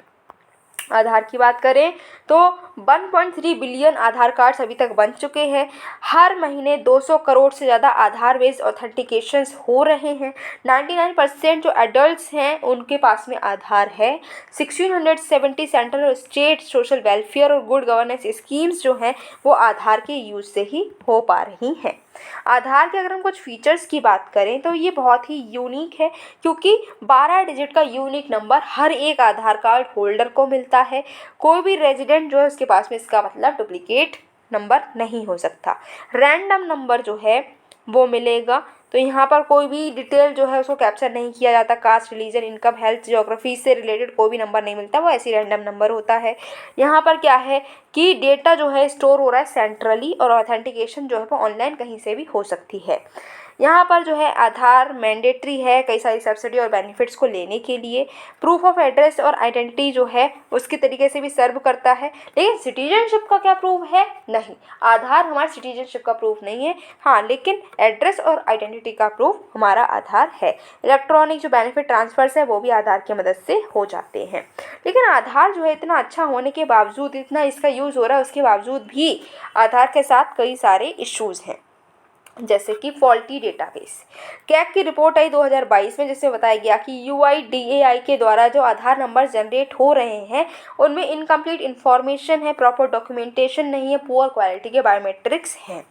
आधार की बात करें तो 1.3 बिलियन आधार कार्ड्स अभी तक बन चुके हैं। हर महीने 200 करोड़ से ज़्यादा आधार बेस्ड ऑथेंटिकेशंस हो रहे हैं। 99% जो एडल्ट्स हैं उनके पास में आधार है। 1670 सेंट्रल और स्टेट सोशल वेलफेयर और गुड गवर्नेंस स्कीम्स जो हैं वो आधार के यूज़ से ही हो पा रही हैं। आधार के अगर हम कुछ फीचर्स की बात करें तो ये बहुत ही यूनिक है क्योंकि 12 डिजिट का यूनिक नंबर हर एक आधार कार्ड होल्डर को मिलता है। कोई भी रेजिडेंट जो है उसके पास में इसका मतलब डुप्लीकेट नंबर नहीं हो सकता। रैंडम नंबर जो है वो मिलेगा, तो यहाँ पर कोई भी डिटेल जो है उसको कैप्चर नहीं किया जाता। Caste, religion, income, health, geography से रिलेटेड कोई भी नंबर नहीं मिलता, वो ऐसी रैंडम नंबर होता है। यहाँ पर क्या है कि डेटा जो है स्टोर हो रहा है सेंट्रली और ऑथेंटिकेशन जो है वो ऑनलाइन कहीं से भी हो सकती है। यहाँ पर जो है आधार मैंडेटरी है कई सारी सब्सिडी और बेनिफिट्स को लेने के लिए। प्रूफ ऑफ एड्रेस और आइडेंटिटी जो है उसके तरीके से भी सर्व करता है। लेकिन सिटीजनशिप का क्या प्रूफ है? नहीं, आधार हमारा सिटीजनशिप का प्रूफ नहीं है। हाँ, लेकिन एड्रेस और आइडेंटिटी का प्रूफ हमारा आधार है। इलेक्ट्रॉनिक जो बेनिफिट ट्रांसफर्स है वो भी आधार की मदद से हो जाते हैं। लेकिन आधार जो है इतना अच्छा होने के बावजूद, इतना इसका यूज़ हो रहा है उसके बावजूद भी आधार के साथ कई सारे इश्यूज़ हैं, जैसे कि फॉल्टी डेटाबेस। कैग की रिपोर्ट आई 2022 में, जिसमें बताया गया कि UIDAI के द्वारा जो आधार नंबर जनरेट हो रहे हैं उनमें इनकम्प्लीट इन्फॉर्मेशन है, प्रॉपर डॉक्यूमेंटेशन नहीं है, पुअर क्वालिटी के बायोमेट्रिक्स हैं।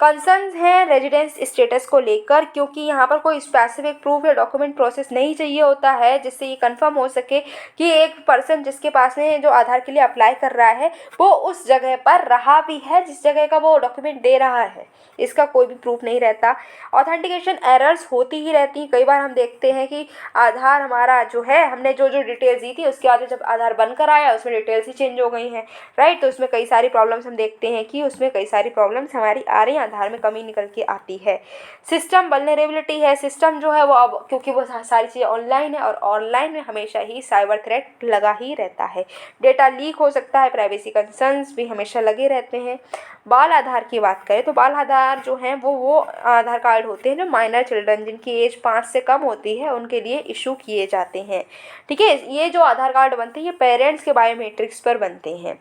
कंसर्न्स हैं रेजिडेंस स्टेटस को लेकर, क्योंकि यहाँ पर कोई स्पेसिफिक प्रूफ या डॉक्यूमेंट प्रोसेस नहीं चाहिए होता है जिससे ये कंफर्म हो सके कि एक पर्सन जिसके पास में जो आधार के लिए अप्लाई कर रहा है वो उस जगह पर रहा भी है जिस जगह का वो डॉक्यूमेंट दे रहा है। इसका कोई भी प्रूफ नहीं रहता। ऑथेंटिकेशन एरर्स होती ही रहती हैं। कई बार हम देखते हैं कि आधार हमारा जो है, हमने जो जो डिटेल्स दी थी उसके बाद जब आधार बनकर आया उसमें डिटेल्स ही चेंज हो गई हैं, राइट। तो उसमें कई सारी प्रॉब्लम्स हम देखते हैं कि उसमें कई सारी प्रॉब्लम्स हमारी आ रही हैं, आधार में कमी निकल के आती है। सिस्टम वल्नरेबिलिटी है। सिस्टम जो है वो अब, क्योंकि वो सारी चीज़ें ऑनलाइन है और ऑनलाइन में हमेशा ही साइबर थ्रेट लगा ही रहता है। डेटा लीक हो सकता है, प्राइवेसी कंसर्न्स भी हमेशा लगे रहते हैं। बाल आधार की बात करें तो बाल आधार जो हैं वो आधार कार्ड होते हैं जो माइनर चिल्ड्रन जिनकी एज 5 से कम होती है उनके लिए इशू किए जाते हैं। ठीक है, ये जो आधार कार्ड बनते हैं ये पेरेंट्स के बायोमेट्रिक्स पर बनते हैं।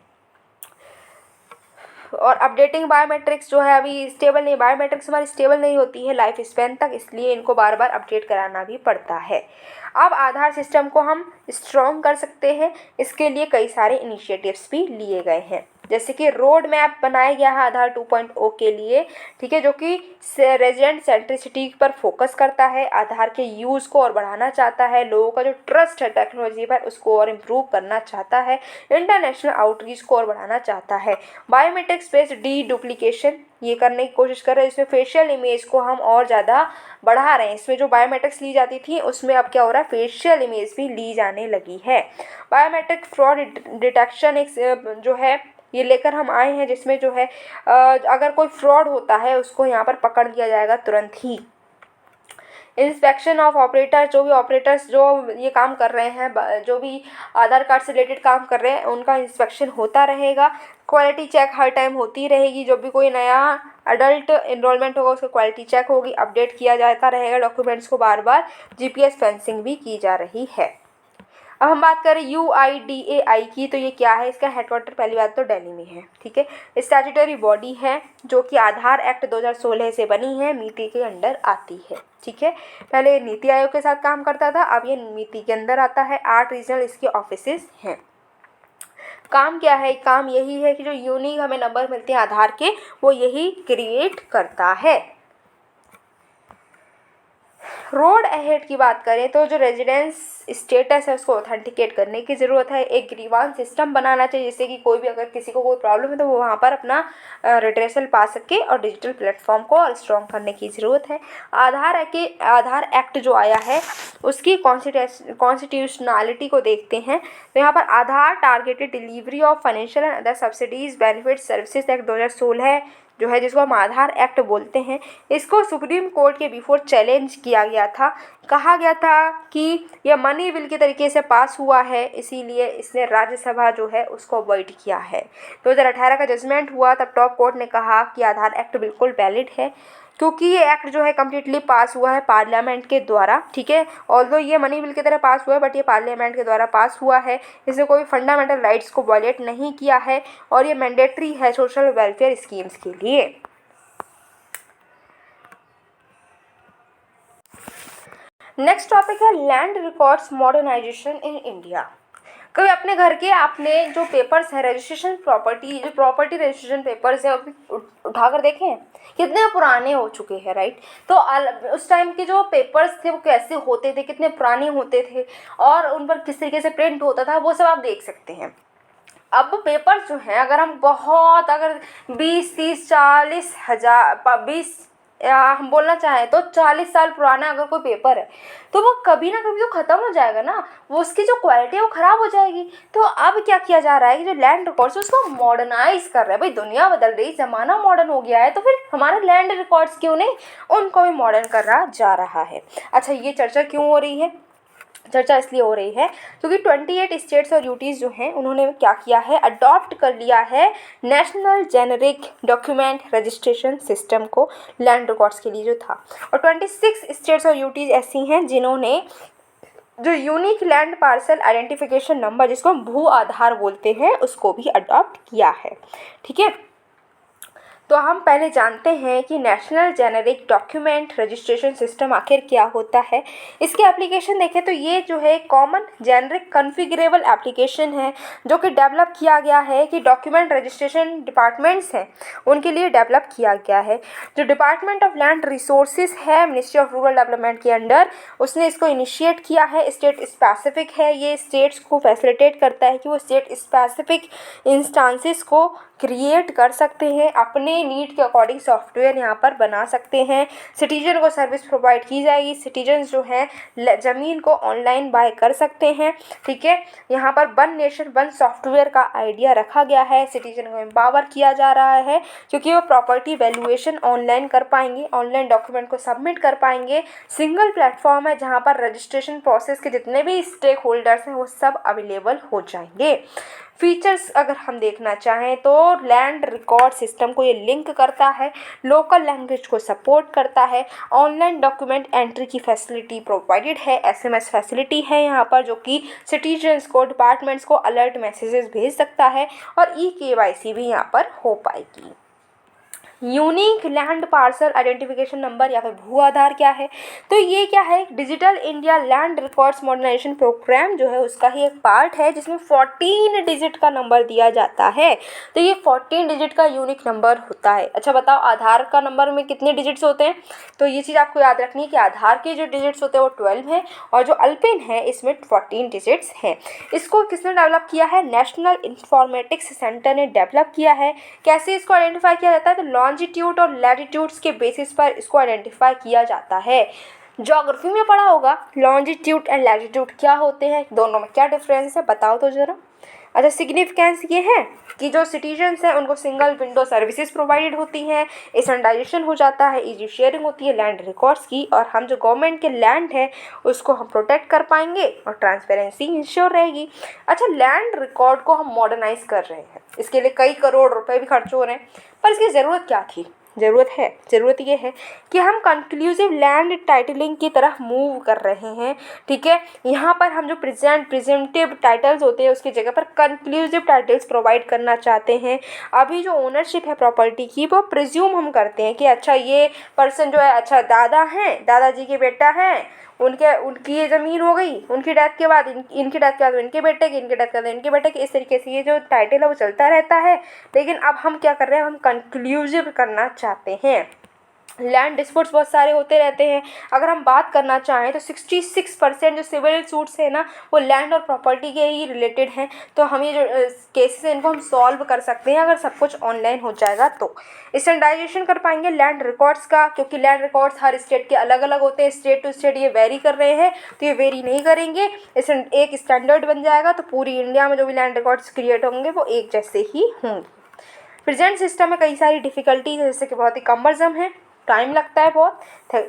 और अपडेटिंग बायोमेट्रिक्स जो है अभी स्टेबल नहीं, बायोमेट्रिक्स हमारी स्टेबल नहीं होती है लाइफ स्पैन तक, इसलिए इनको बार बार अपडेट कराना भी पड़ता है। अब आधार सिस्टम को हम स्ट्रॉन्ग कर सकते हैं, इसके लिए कई सारे इनिशिएटिव्स भी लिए गए हैं, जैसे कि रोड मैप बनाया गया है आधार 2.0 के लिए, ठीक है, जो कि रेजिडेंट सेंट्रिसिटी पर फोकस करता है, आधार के यूज़ को और बढ़ाना चाहता है, लोगों का जो ट्रस्ट है टेक्नोलॉजी पर उसको और इम्प्रूव करना चाहता है, इंटरनेशनल आउटरीच को और बढ़ाना चाहता है। बायोमेट्रिक्स बेस्ड डी डुप्लीकेशन ये करने की कोशिश कर रहे हैं, इसमें फेशियल इमेज को हम और ज़्यादा बढ़ा रहे हैं। इसमें जो बायोमेट्रिक्स ली जाती थी उसमें अब क्या हो रहा है, फेशियल इमेज भी ली जाने लगी है। बायोमेट्रिक फ्रॉड डिटेक्शन एक जो है ये लेकर हम आए हैं, जिसमें जो है अगर कोई फ्रॉड होता है उसको यहाँ पर पकड़ लिया जाएगा तुरंत ही। इंस्पेक्शन ऑफ ऑपरेटर, जो भी ऑपरेटर्स जो ये काम कर रहे हैं, जो भी आधार कार्ड से रिलेटेड काम कर रहे हैं उनका इंस्पेक्शन होता रहेगा। क्वालिटी चेक हर टाइम होती रहेगी, जब भी कोई नया अडल्ट इनरोलमेंट होगा उसका क्वालिटी चेक होगी, अपडेट किया जाता रहेगा डॉक्यूमेंट्स को बार बार। GPS फेंसिंग भी की जा रही है। अब हम बात करें UIDAI की, तो ये क्या है, इसका हेडक्वार्टर पहली बात तो दिल्ली में है, ठीक है। स्टैट्यूटरी बॉडी है जो कि आधार एक्ट 2016 से बनी है, नीति के अंडर आती है, ठीक है। पहले नीति आयोग के साथ काम करता था, अब ये नीति के अंदर आता है। 8 रीजनल इसके ऑफिसेज हैं। काम क्या है, काम यही है कि जो यूनिक हमें नंबर मिलते हैं आधार के वो यही क्रिएट करता है। रोड अहेड की बात करें तो जो रेजिडेंस स्टेटस है उसको ऑथेंटिकेट करने की ज़रूरत है। एक ग्रीवांस सिस्टम बनाना चाहिए जिससे कि कोई भी अगर किसी को कोई प्रॉब्लम है तो वो वहाँ पर अपना रिड्रेसल पा सके, और डिजिटल प्लेटफॉर्म को और स्ट्रॉन्ग करने की ज़रूरत है। आधार एक्ट जो आया है उसकी कॉन्स्टिट्यूशनलिटी को देखते हैं तो यहाँ पर Aadhaar targeted delivery of financial and other subsidies benefit services act 2016 जो है, जिसको हम आधार एक्ट बोलते हैं, इसको सुप्रीम कोर्ट के बिफोर चैलेंज किया गया था। कहा गया था कि यह मनी बिल के तरीके से पास हुआ है, इसीलिए इसने राज्यसभा जो है उसको अवॉइड किया है। 2018 का जजमेंट हुआ, तब टॉप कोर्ट ने कहा कि आधार एक्ट बिल्कुल वैलिड है क्योंकि ये एक्ट जो है कम्प्लीटली पास हुआ है पार्लियामेंट के द्वारा, ठीक है। ऑल्दो ये मनी बिल की तरह पास हुआ है बट ये पार्लियामेंट के द्वारा पास हुआ है, इसने कोई फंडामेंटल राइट्स को वायलेट नहीं किया है, और ये मैंडेटरी है सोशल वेलफेयर स्कीम्स के लिए। नेक्स्ट टॉपिक है land records modernisation in India. कभी अपने घर के आपने जो पेपर्स है रजिस्ट्रेशन प्रॉपर्टी रजिस्ट्रेशन पेपर्स है उठाकर देखें कितने पुराने हो चुके हैं, राइट। तो उस टाइम के जो पेपर्स थे वो कैसे होते थे, कितने पुराने होते थे और उन पर किस तरीके से प्रिंट होता था, वो सब आप देख सकते हैं। अब पेपर्स जो हैं अगर हम बहुत 20, 30, 40 हज़ार 20 या हम बोलना चाहें तो 40 साल पुराना अगर कोई पेपर है तो वो कभी ना कभी तो ख़त्म हो जाएगा ना, वो उसकी जो क्वालिटी है वो ख़राब हो जाएगी। तो अब क्या किया जा रहा है कि जो लैंड रिकॉर्ड्स उसको मॉडर्नाइज कर रहे हैं। भाई दुनिया बदल रही, ज़माना मॉडर्न हो गया है, तो फिर हमारे लैंड रिकॉर्ड्स क्यों नहीं उनको भी मॉडर्न करा जा रहा है। अच्छा, ये चर्चा क्यों हो रही है? चर्चा इसलिए हो रही है क्योंकि 28 स्टेट्स और यूटीज़ जो हैं उन्होंने क्या किया है, अडॉप्ट कर लिया है national generic document registration system को लैंड रिकॉर्ड्स के लिए जो था। और 26 स्टेट्स और यूटीज़ ऐसी हैं जिन्होंने जो unique land parcel identification number, जिसको हम भू आधार बोलते हैं, उसको भी अडॉप्ट किया है। ठीक है, तो हम पहले जानते हैं कि national generic document registration system आखिर क्या होता है। इसके एप्लीकेशन देखें तो ये जो है कॉमन जेनेरिक कॉन्फ़िगरेबल एप्लीकेशन है जो कि डेवलप किया गया है कि डॉक्यूमेंट रजिस्ट्रेशन डिपार्टमेंट्स हैं उनके लिए डेवलप किया गया है। जो डिपार्टमेंट ऑफ लैंड रिसोर्सेज है मिनिस्ट्री ऑफ रूरल डेवलपमेंट के अंडर, उसने इसको इनिशिएट किया है। स्टेट स्पेसिफिक है, ये स्टेट्स को फैसिलिटेट करता है कि वो स्टेट स्पेसिफिक इंस्टांसेस को क्रिएट कर सकते हैं, अपने नीड के अकॉर्डिंग सॉफ्टवेयर यहाँ पर बना सकते हैं। सिटीजन को सर्विस प्रोवाइड की जाएगी, सिटीजन जो हैं ज़मीन को ऑनलाइन बाय कर सकते हैं। ठीक है, यहाँ पर वन नेशन वन सॉफ्टवेयर का आइडिया रखा गया है, सिटीजन को एम्पावर किया जा रहा है क्योंकि वो प्रॉपर्टी वैल्यूएशन ऑनलाइन कर पाएंगे, ऑनलाइन डॉक्यूमेंट को सबमिट कर पाएंगे। सिंगल प्लेटफॉर्म है जहाँ पर रजिस्ट्रेशन प्रोसेस के जितने भी स्टेक होल्डर्स हैं वो सब अवेलेबल हो जाएंगे। फीचर्स अगर हम देखना चाहें तो लैंड रिकॉर्ड सिस्टम को ये लिंक करता है, लोकल लैंग्वेज को सपोर्ट करता है, ऑनलाइन डॉक्यूमेंट एंट्री की फैसिलिटी प्रोवाइडेड है, एसएमएस फैसिलिटी है यहाँ पर जो कि सिटीजन्स को, डिपार्टमेंट्स को अलर्ट मैसेजेस भेज सकता है और ई-केवाईसी भी यहाँ पर हो पाएगी। Unique land parcel identification number या फिर भू आधार क्या है? तो ये क्या है, digital India land records modernisation programme जो है उसका ही एक पार्ट है जिसमें 14 डिजिट का नंबर दिया जाता है। तो ये 14 डिजिट का यूनिक नंबर होता है। अच्छा बताओ, आधार का नंबर में कितने डिजिट्स होते हैं? तो ये चीज़ आपको याद रखनी है कि आधार के जो डिजिट्स होते हैं वो 12 हैं और जो अल्पिन है इसमें 14 डिजिट्स हैं। इसको किसने डेवलप किया है? नेशनल इंफॉर्मेटिक्स सेंटर ने डेवलप किया है। कैसे इसको आइडेंटिफाई किया जाता है? तो लॉन्जिट्यूड और लैटिट्यूड्स के बेसिस पर इसको आइडेंटिफाई किया जाता है। ज्योग्राफी में पढ़ा होगा लॉन्जिट्यूड एंड लैटिट्यूड क्या होते हैं, दोनों में क्या डिफरेंस है, बताओ तो ज़रा। अच्छा, सिग्निफिकेंस ये है कि जो सिटीजन्स हैं उनको सिंगल विंडो सर्विसेज प्रोवाइडेड होती हैं, स्टैंडर्डाइजेशन हो जाता है, इजी शेयरिंग होती है लैंड रिकॉर्ड्स की, और हम जो गवर्नमेंट के लैंड है उसको हम प्रोटेक्ट कर पाएंगे और ट्रांसपेरेंसी इंश्योर रहेगी। अच्छा, लैंड रिकॉर्ड को हम मॉडर्नाइज कर रहे हैं, इसके लिए कई करोड़ रुपए भी खर्च हो रहे हैं, पर इसकी ज़रूरत क्या थी? ज़रूरत ये है कि हम कंक्लूसिव लैंड टाइटलिंग की तरफ मूव कर रहे हैं। ठीक है, यहाँ पर हम जो प्रेजेंटिव टाइटल्स होते हैं उसकी जगह पर कंक्लूसिव टाइटल्स प्रोवाइड करना चाहते हैं। अभी जो ओनरशिप है प्रॉपर्टी की वो प्रिज्यूम हम करते हैं कि अच्छा ये पर्सन जो है, अच्छा दादा हैं, दादाजी के बेटा हैं, उनकी ये ज़मीन हो गई, उनकी डेथ के बाद इनकी डेथ के बाद इनके बेटे की, इनके डेथ के बाद इनके बेटे की, इस तरीके से ये जो टाइटल है वो चलता रहता है। लेकिन अब हम क्या कर रहे हैं, हम कंक्लूसिव करना चाहते हैं। लैंड डिस्प्यूट्स बहुत सारे होते रहते हैं। अगर हम बात करना चाहें तो 66% जो सिविल सूट्स हैं ना वो लैंड और प्रॉपर्टी के ही रिलेटेड हैं। तो हम ये जो केसेस हैं इनको हम सॉल्व कर सकते हैं अगर सब कुछ ऑनलाइन हो जाएगा तो। स्टैंडर्डाइजेशन कर पाएंगे लैंड रिकॉर्ड्स का, क्योंकि लैंड रिकॉर्ड्स हर स्टेट के अलग अलग होते हैं, स्टेट टू स्टेट ये वेरी कर रहे हैं, तो ये वेरी नहीं करेंगे। एक स्टैंडर्ड बन जाएगा तो पूरी इंडिया में जो भी लैंड रिकॉर्ड्स क्रिएट होंगे वो एक जैसे ही होंगे। प्रेजेंट सिस्टम में कई सारी डिफ़िकल्टीज है, जैसे कि बहुत ही कम्बरसम है, टाइम लगता है बहुत,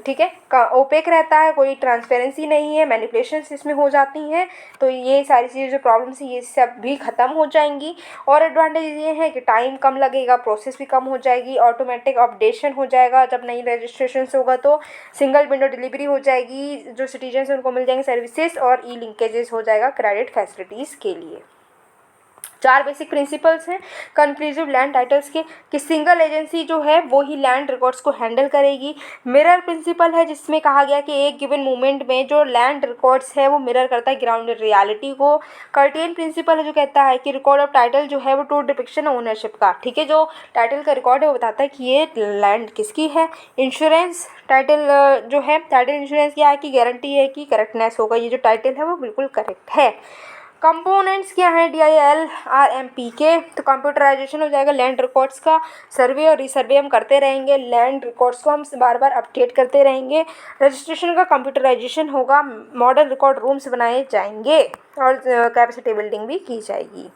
ठीक है, ओपेक रहता है, कोई ट्रांसपेरेंसी नहीं है, मैनिपुलेशंस इसमें हो जाती हैं। तो ये सारी चीज़ें जो प्रॉब्लम्स हैं ये सब भी ख़त्म हो जाएंगी। और एडवांटेज ये है कि टाइम कम लगेगा, प्रोसेस भी कम हो जाएगी, ऑटोमेटिक अपडेशन हो जाएगा, जब नई रजिस्ट्रेशन होगा तो सिंगल विंडो डिलीवरी हो जाएगी, जो सिटीजन्स उनको मिल जाएंगे सर्विसेज, और ई लिंकेजेस हो जाएगा क्रेडिट फैसिलिटीज़ के लिए। 4 बेसिक प्रिंसिपल्स हैं कंक्लूसिव लैंड टाइटल्स के, कि सिंगल एजेंसी जो है वो ही लैंड रिकॉर्ड्स को हैंडल करेगी। मिरर प्रिंसिपल है जिसमें कहा गया कि एक गिवन मोमेंट में जो लैंड रिकॉर्ड्स है वो मिरर करता है ग्राउंड रियलिटी को। कर्टेन प्रिंसिपल है जो कहता है कि रिकॉर्ड ऑफ टाइटल जो है वो ट्रू डिपिक्शन ओनरशिप का, ठीक है, जो टाइटल का रिकॉर्ड है वो बताता है कि ये लैंड किसकी है। इंश्योरेंस टाइटल जो है, टाइटल इंश्योरेंस क्या है कि गारंटी है कि करेक्टनेस होगा, ये जो टाइटल है वो बिल्कुल करेक्ट है। कंपोनेंट्स क्या हैं DILRMP के, तो कंप्यूटराइजेशन हो जाएगा लैंड रिकॉर्ड्स का, सर्वे और रिसर्वे हम करते रहेंगे, लैंड रिकॉर्ड्स को हम बार बार अपडेट करते रहेंगे, रजिस्ट्रेशन का कंप्यूटराइजेशन होगा, मॉडल रिकॉर्ड रूम्स बनाए जाएंगे और कैपेसिटी बिल्डिंग भी की जाएगी।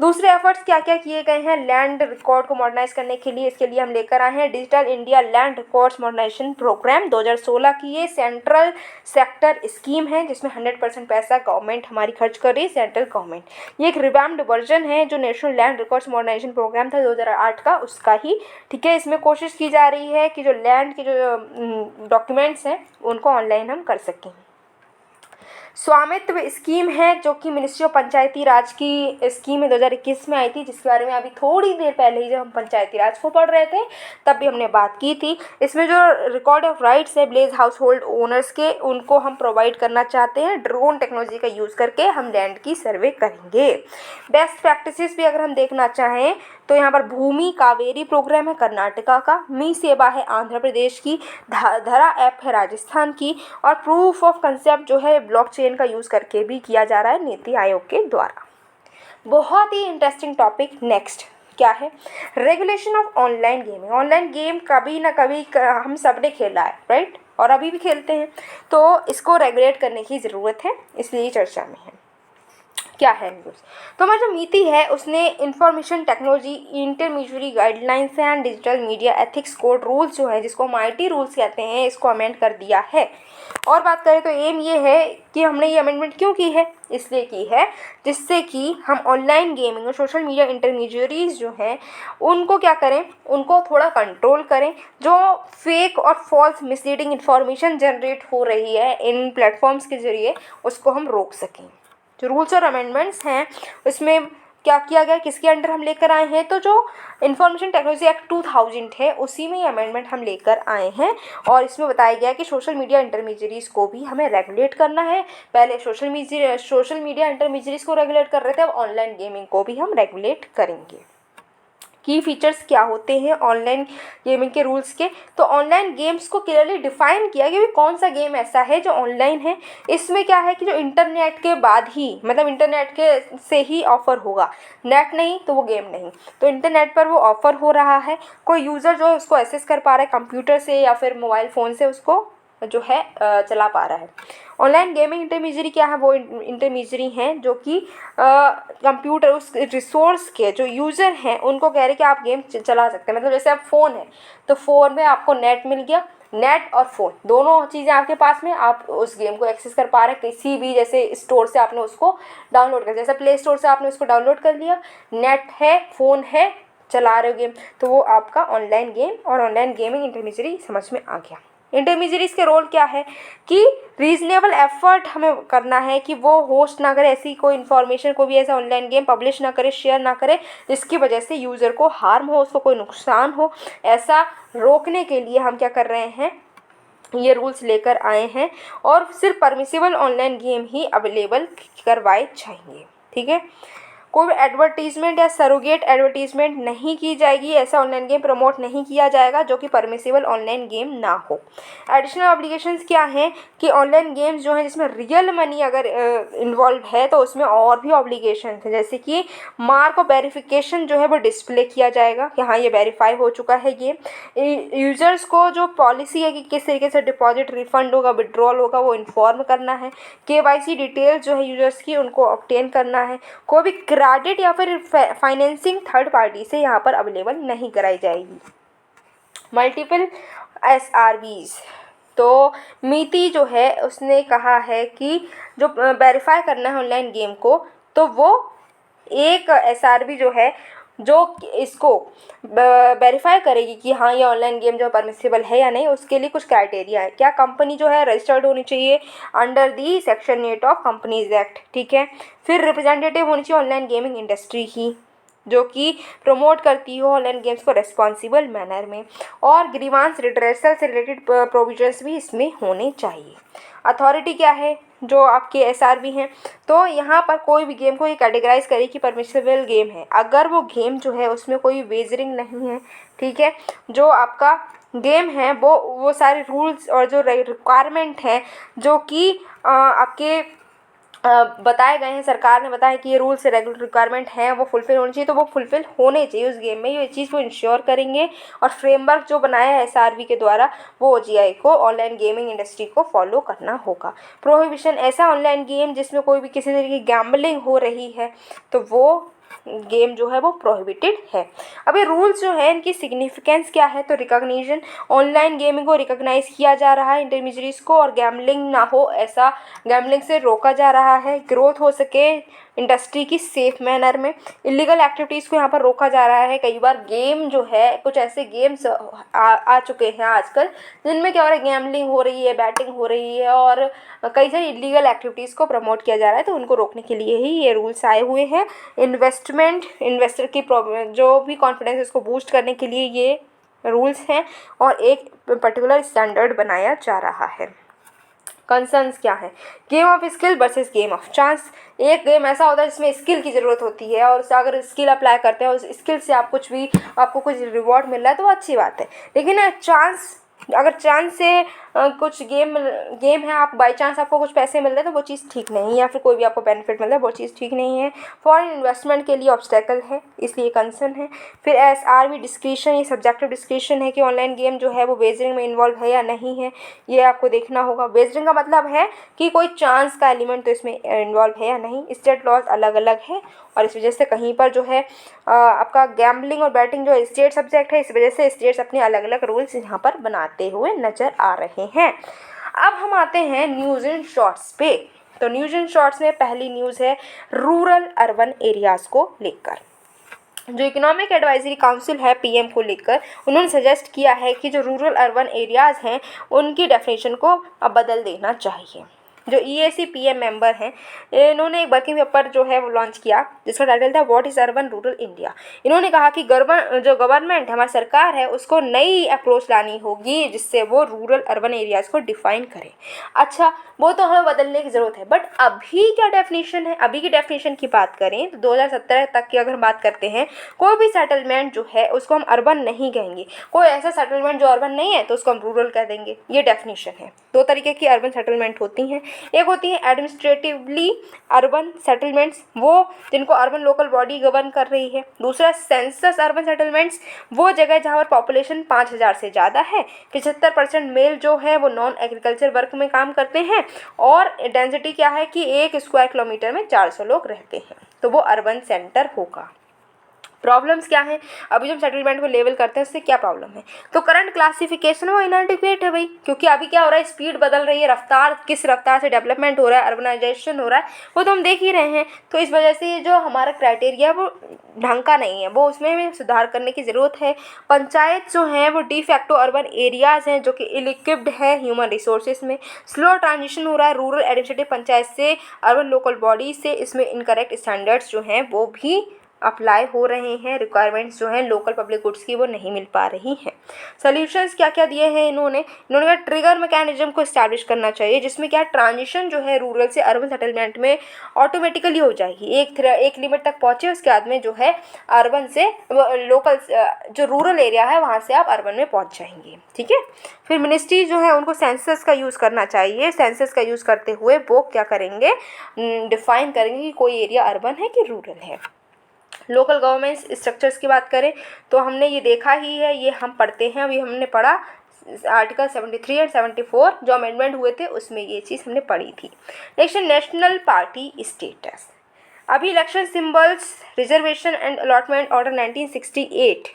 दूसरे एफर्ट्स क्या क्या किए गए हैं लैंड रिकॉर्ड को मॉडर्नाइज करने के लिए, इसके लिए हम लेकर आए हैं digital India land records modernisation programme 2016 की। ये सेंट्रल सेक्टर स्कीम है जिसमें 100% पैसा गवर्नमेंट हमारी खर्च कर रही है, सेंट्रल गवर्नमेंट। ये एक रिवैम्ड वर्जन है जो national land records modernisation programme था 2008 का, उसका ही, ठीक है। इसमें कोशिश की जा रही है कि जो लैंड के जो डॉक्यूमेंट्स हैं उनको ऑनलाइन हम कर सकें। स्वामित्व स्कीम है जो कि मिनिस्ट्री ऑफ पंचायती राज की स्कीम है, 2021 में आई थी, जिसके बारे में अभी थोड़ी देर पहले ही जब हम पंचायती राज को पढ़ रहे थे तब भी हमने बात की थी। इसमें जो रिकॉर्ड ऑफ राइट्स है विलेज हाउस होल्ड ओनर्स के, उनको हम प्रोवाइड करना चाहते हैं। ड्रोन टेक्नोलॉजी का यूज़ करके हम लैंड की सर्वे करेंगे। बेस्ट प्रैक्टिसेस भी अगर हम देखना चाहें तो यहाँ पर भूमि कावेरी प्रोग्राम है कर्नाटका का, मी सेवा है आंध्र प्रदेश की, धरा ऐप है राजस्थान की, और प्रूफ ऑफ कंसेप्ट जो है ब्लॉकचेन का यूज़ करके भी किया जा रहा है नीति आयोग के द्वारा। बहुत ही इंटरेस्टिंग टॉपिक नेक्स्ट क्या है, regulation of online gaming. Online game कभी ना कभी हम सब ने खेला है, राइट, और अभी भी खेलते हैं, तो इसको रेगुलेट करने की ज़रूरत है, इसलिए चर्चा में है। क्या है न्यूज़, तो हमारी जो नीति है उसने information technology intermediate guidelines and digital media ethics code rules जो है, जिसको हम IT रूल्स कहते हैं, इसको अमेंड कर दिया है। और बात करें तो एम ये है कि हमने ये अमेंडमेंट क्यों की है, इसलिए की है जिससे कि हम ऑनलाइन गेमिंग और सोशल मीडिया इंटरमीडिएटरीज जो हैं उनको क्या करें, उनको थोड़ा कंट्रोल करें। जो फेक और फॉल्स मिसलीडिंग इन्फॉर्मेशन जनरेट हो रही है इन प्लेटफॉर्म्स के ज़रिए, उसको हम रोक सकें। जो रूल्स और अमेंडमेंट्स हैं उसमें क्या किया गया, किसके अंडर हम लेकर आए हैं, तो जो इंफॉर्मेशन टेक्नोलॉजी एक्ट 2000 है उसी में ये अमेंडमेंट हम लेकर आए हैं। और इसमें बताया गया है कि सोशल मीडिया इंटरमीडिएटरीज को भी हमें रेगुलेट करना है। पहले सोशल मीडिया इंटरमीडिएटरीज को रेगुलेट कर रहे थे, अब ऑनलाइन गेमिंग को भी हम रेगुलेट करेंगे। की फीचर्स क्या होते हैं ऑनलाइन गेमिंग के रूल्स के, तो ऑनलाइन गेम्स को क्लियरली डिफाइन किया कि कौन सा गेम ऐसा है जो ऑनलाइन है। इसमें क्या है कि जो इंटरनेट के बाद ही, मतलब इंटरनेट के से ही ऑफ़र होगा, नेट नहीं तो वो गेम नहीं, तो इंटरनेट पर वो ऑफ़र हो रहा है, कोई यूज़र जो है उसको एक्सेस कर पा रहा है कंप्यूटर से या फिर मोबाइल फ़ोन से, उसको जो है चला पा रहा है। ऑनलाइन गेमिंग इंटरमीडिएटरी क्या है, वो इंटरमीडिएटरी हैं जो कि कंप्यूटर उस रिसोर्स के जो यूज़र हैं उनको कह रहे कि आप गेम चला सकते हैं। मतलब जैसे आप फ़ोन है तो फ़ोन में आपको नेट मिल गया, नेट और फ़ोन दोनों चीज़ें आपके पास में, आप उस गेम को एक्सेस कर पा रहे हैं किसी भी, जैसे स्टोर से आपने उसको डाउनलोड कर, जैसे प्ले स्टोर से आपने उसको डाउनलोड कर लिया, नेट है, फ़ोन है, चला रहे हो गेम, तो वो आपका ऑनलाइन गेम और ऑनलाइन गेमिंग इंटरमीडिएटरी समझ में आ गया। इंटरमीडिएटरीज के रोल क्या है कि रीजनेबल एफर्ट हमें करना है कि वो होस्ट ना करे ऐसी कोई इन्फॉर्मेशन, कोई भी ऐसा ऑनलाइन गेम पब्लिश ना करे, शेयर ना करे जिसकी वजह से यूज़र को हार्म हो, उसको कोई नुकसान हो। ऐसा रोकने के लिए हम क्या कर रहे हैं, ये रूल्स लेकर आए हैं, और सिर्फ परमिसिबल ऑनलाइन गेम ही अवेलेबल करवाए जाएंगे, ठीक है। कोई भी एडवर्टीजमेंट या सरोगेट एडवर्टीजमेंट नहीं की जाएगी, ऐसा ऑनलाइन गेम प्रमोट नहीं किया जाएगा जो कि परमिसिबल ऑनलाइन गेम ना हो। एडिशनल ऑब्लिगेशंस क्या हैं कि ऑनलाइन गेम्स जो हैं जिसमें रियल मनी अगर इन्वॉल्व है तो उसमें और भी ऑब्लिगेशंस हैं, जैसे कि मार्क ऑफ वेरिफिकेशन जो है वो डिस्प्ले किया जाएगा कि हाँ ये वेरीफाई हो चुका है ये। यूज़र्स को जो पॉलिसी है कि किस तरीके से डिपॉजिट रिफंड होगा, विड्रॉल होगा, वो इन्फॉर्म करना है। KYC डिटेल्स जो है यूज़र्स की उनको ऑब्टेन करना है। कोई भी क्रेडिट या फिर फाइनेंसिंग थर्ड पार्टी से यहाँ पर अवेलेबल नहीं कराई जाएगी। मल्टीपल SRVs, तो मीति जो है उसने कहा है कि जो वेरीफाई करना है ऑनलाइन गेम को, तो वो एक SRV जो है जो इसको वेरीफाई करेगी कि हाँ ये ऑनलाइन गेम जो परमिसिबल है या नहीं, उसके लिए कुछ क्राइटेरिया है। क्या कंपनी जो है रजिस्टर्ड होनी चाहिए under the section 8 of companies act, ठीक है। फिर रिप्रेजेंटेटिव होनी चाहिए ऑनलाइन गेमिंग इंडस्ट्री की जो कि प्रमोट करती हो ऑनलाइन गेम्स को रेस्पॉन्सिबल मैनर में, और ग्रीवांस रिड्रेसल से रिलेटेड प्रोविजंस भी इसमें होने चाहिए। अथॉरिटी क्या है, जो आपके SRV हैं, तो यहाँ पर कोई भी गेम को ये कैटेगराइज करे कि परमिसिबल गेम है अगर वो गेम जो है उसमें कोई वेजरिंग नहीं है, ठीक है। जो आपका गेम है वो सारे रूल्स और जो रिक्वायरमेंट हैं जो कि आपके बताए गए हैं, सरकार ने बताया कि ये रूल्स रेगुलेटरी रिक्वायरमेंट हैं वो फुलफिल होनी चाहिए, तो वो फुलफिल होने चाहिए उस गेम में, ये चीज़ वो इंश्योर करेंगे। और फ्रेमवर्क जो बनाया है एसआरबी के द्वारा वो ओजीआई को ऑनलाइन गेमिंग इंडस्ट्री को फॉलो करना होगा। प्रोहिबिशन, ऐसा ऑनलाइन गेम जिसमें कोई भी किसी तरीके की गैम्बलिंग हो रही है तो वो गेम जो है वो प्रोहिबिटेड है। अब ये रूल्स जो है इनकी सिग्निफिकेंस क्या है, तो रिकॉग्निशन, ऑनलाइन गेमिंग को रिकॉग्नाइज किया जा रहा है इंटरमीडिएट्स को, और गैम्बलिंग ना हो, ऐसा गैम्बलिंग से रोका जा रहा है, ग्रोथ हो सके इंडस्ट्री की सेफ मैनर में, इलीगल एक्टिविटीज़ को यहाँ पर रोका जा रहा है। कई बार गेम जो है, कुछ ऐसे गेम्स आ चुके हैं आजकल जिनमें क्या हो रहा है, गैम्बलिंग हो रही है, बैटिंग हो रही है और कई सारी इलीगल एक्टिविटीज़ को प्रमोट किया जा रहा है, तो उनको रोकने के लिए ही ये रूल्स आए हुए हैं। इन्वेस्टर की जो भी कॉन्फिडेंस उसको बूस्ट करने के लिए ये रूल्स हैं और एक पर्टिकुलर स्टैंडर्ड बनाया जा रहा है। कंसर्न्स क्या है, game of skill versus game of chance. एक गेम ऐसा होता है जिसमें स्किल की ज़रूरत होती है और अगर स्किल अप्लाई करते हैं और उस स्किल से आपको कुछ रिवॉर्ड मिल रहा है तो वो अच्छी बात है। लेकिन चांस, अगर चांस से कुछ गेम है, आप बाई चांस आपको कुछ पैसे मिल रहे हैं तो वो चीज़ ठीक नहीं है, या फिर कोई भी आपको बेनिफिट मिल रहा है वो चीज़ ठीक नहीं है। फॉरेन इन्वेस्टमेंट के लिए ऑब्स्टेकल है, इसलिए कंसर्न है। फिर एसआरबी डिस्क्रिशन, ये सब्जेक्टिव डिस्क्रिशन है कि ऑनलाइन गेम जो है वो वेजरिंग में इन्वॉल्व है या नहीं है, ये आपको देखना होगा। वेजरिंग का मतलब है कि कोई चांस का एलिमेंट तो इसमें इन्वॉल्व है या नहीं। स्टेट लॉज अलग अलग है और इस वजह से कहीं पर जो है आपका गैम्बलिंग और बैटिंग जो स्टेट सब्जेक्ट है, इस वजह से स्टेट्स अपने अलग अलग रूल्स यहाँ पर बनाते हुए नज़र आ रहे हैं। अब हम आते हैं न्यूज़ इन शॉर्ट्स पे। तो न्यूज़ इन शॉर्ट्स में पहली न्यूज़ है रूरल अर्बन एरियाज़ को लेकर। जो इकोनॉमिक एडवाइजरी काउंसिल है पीएम को लेकर, उन्होंने सजेस्ट किया है कि जो रूरल अर्बन एरियाज़ हैं उनकी डेफिनेशन को अब बदल देना चाहिए। जो ईएसी पीएम मेंबर हैं, इन्होंने एक वर्किंग पेपर जो है वो लॉन्च किया जिसका टाइटल था what is urban rural India. इन्होंने कहा कि जो गवर्नमेंट हमारी सरकार है उसको नई अप्रोच लानी होगी जिससे वो रूरल अर्बन एरियाज़ को डिफाइन करे। अच्छा, वो तो हमें बदलने की ज़रूरत है, बट अभी क्या डेफिनेशन है, अभी की डेफिनेशन की बात करें तो 2017 तक की अगर हम बात करते हैं, कोई भी सेटलमेंट जो है उसको हम अर्बन नहीं कहेंगे। कोई ऐसा सेटलमेंट जो अर्बन नहीं है तो उसको हम रूरल कह देंगे। ये डेफिनेशन है। दो तरीके की अर्बन सेटलमेंट होती हैं, एक होती है एडमिनिस्ट्रेटिवली अर्बन सेटलमेंट्स, वो जिनको अर्बन लोकल बॉडी गवर्न कर रही है। दूसरा सेंसस अर्बन सेटलमेंट्स, वो जगह जहाँ पर पॉपुलेशन 5000 से ज़्यादा है, 75% मेल जो है वो नॉन एग्रीकल्चर वर्क में काम करते हैं और डेंसिटी क्या है कि 1 स्क्वायर किलोमीटर में 400 लोग रहते हैं, तो वो अर्बन सेंटर होगा। प्रॉब्लम्स क्या है, अभी जब सेटलमेंट को लेवल करते हैं उससे क्या प्रॉब्लम है, तो करंट क्लासिफिकेशन वो इनएडिक्वेट है भाई, क्योंकि अभी क्या हो रहा है, स्पीड बदल रही है, रफ्तार किस रफ्तार से डेवलपमेंट हो रहा है, अर्बनाइजेशन हो रहा है, वो तो हम देख ही रहे हैं। तो इस वजह से जो हमारा क्राइटेरिया वो ढंग का नहीं है, वो उसमें हमें सुधार करने की ज़रूरत है। पंचायत जो हैं वो डी फैक्टो अर्बन एरियाज़ हैं जो कि इल इक्विप्ड है ह्यूमन रिसोर्सेज में। स्लो ट्रांजिशन हो रहा है रूरल एडमिनिस्ट्रेटिव पंचायत से अर्बन लोकल बॉडी से, इसमें इनकरेक्ट स्टैंडर्ड्स जो हैं वो भी अप्लाई हो रहे हैं, रिक्वायरमेंट्स जो हैं लोकल पब्लिक गुड्स की वो नहीं मिल पा रही हैं। सॉल्यूशंस क्या क्या दिए हैं इन्होंने कहा ट्रिगर मैकेनिज्म को इस्टेब्लिश करना चाहिए जिसमें क्या ट्रांजिशन जो है रूरल से अर्बन सेटलमेंट में ऑटोमेटिकली हो जाएगी, एक लिमिट तक पहुँचे उसके बाद में जो है अर्बन से लोकल जो रूरल एरिया है वहाँ से आप अर्बन में पहुँच जाएंगे। ठीक है, फिर मिनिस्ट्री जो है उनको सेंसस का यूज़ करना चाहिए। सेंसस का यूज़ करते हुए वो क्या करेंगे, डिफाइन करेंगे कि कोई एरिया अर्बन है कि रूरल है। लोकल गवर्नमेंट स्ट्रक्चर्स की बात करें तो हमने ये देखा ही है, ये हम पढ़ते हैं, अभी हमने पढ़ा आर्टिकल 73 और 74 जो अमेंडमेंट हुए थे उसमें ये चीज़ हमने पढ़ी थी। Next national party status. अभी election symbols reservation and allotment order 1968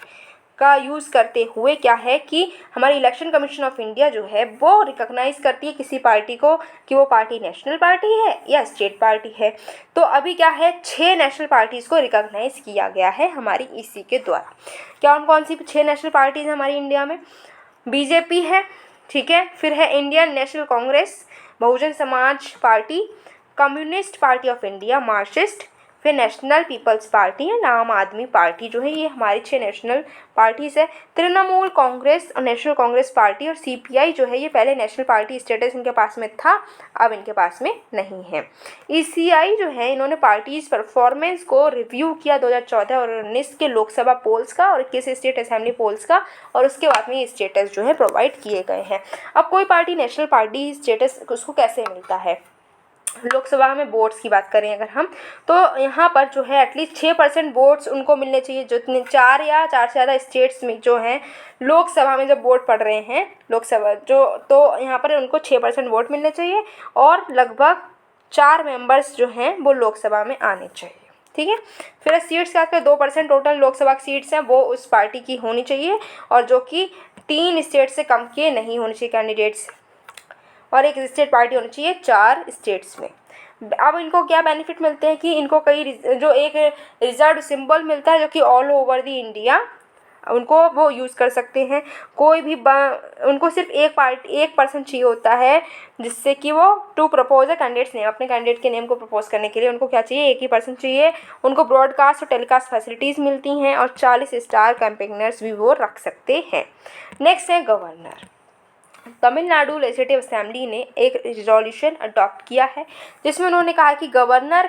का यूज़ करते हुए क्या है कि हमारी इलेक्शन कमीशन ऑफ इंडिया जो है वो रिकॉग्नाइज़ करती है किसी पार्टी को कि वो पार्टी नेशनल पार्टी है या स्टेट पार्टी है। तो अभी क्या है, 6 नेशनल पार्टीज़ को रिकॉग्नाइज़ किया गया है हमारी ईसी के द्वारा। क्या कौन सी 6 नेशनल पार्टीज़ हमारी इंडिया में, बीजेपी है, ठीक है, फिर है Indian national Congress, Bahujan Samaj party, communist party of India Marxist, फिर नेशनल पीपल्स पार्टी है, आम आदमी पार्टी जो है, ये हमारी 6 नेशनल पार्टीज़ है। तृणमूल कांग्रेस और नेशनल कांग्रेस पार्टी और सीपीआई जो है ये पहले नेशनल पार्टी स्टेटस इनके पास में था, अब इनके पास में नहीं है। ईसीआई जो है इन्होंने पार्टीज परफॉर्मेंस को रिव्यू किया 2014 और 2019 के लोकसभा पोल्स का और 21 स्टेट असेंबली पोल्स का, और उसके बाद में ये स्टेटस जो है प्रोवाइड किए गए हैं। अब कोई पार्टी नेशनल पार्टी स्टेटस उसको कैसे मिलता है, लोकसभा में वोट्स की बात करें अगर हम, तो यहाँ पर जो है एटलीस्ट 6% वोट्स उनको मिलने चाहिए, जो इतने 4 या 4 से ज़्यादा स्टेट्स में जो हैं लोकसभा में जब वोट पड़ रहे हैं लोकसभा जो, तो यहाँ पर उनको 6% वोट मिलने चाहिए और लगभग 4 मेंबर्स जो हैं वो लोकसभा में आने चाहिए। ठीक है, फिर सीट्स का 2% टोटल लोकसभा की सीट्स हैं वो उस पार्टी की होनी चाहिए, और जो कि 3 स्टेट से कम के नहीं होनी चाहिए कैंडिडेट्स, और एक स्टेट पार्टी होनी चाहिए 4 स्टेट्स में। अब इनको क्या बेनिफिट मिलते हैं कि इनको कई जो एक रिजर्व सिंबल मिलता है जो कि ऑल ओवर द इंडिया उनको वो यूज़ कर सकते हैं। कोई भी उनको सिर्फ एक पर्सन चाहिए होता है जिससे कि वो to propose a candidate's name, अपने कैंडिडेट के नेम को प्रपोज करने के लिए उनको क्या चाहिए, एक ही पर्सन चाहिए। उनको ब्रॉडकास्ट और टेलीकास्ट फैसिलिटीज़ मिलती हैं और 40 स्टार कैंपेनर्स भी वो रख सकते हैं। नेक्स्ट है गवर्नर। तमिलनाडु लेजिस्लेटिव असेंबली ने एक रिजोल्यूशन अडॉप्ट किया है जिसमें उन्होंने कहा कि गवर्नर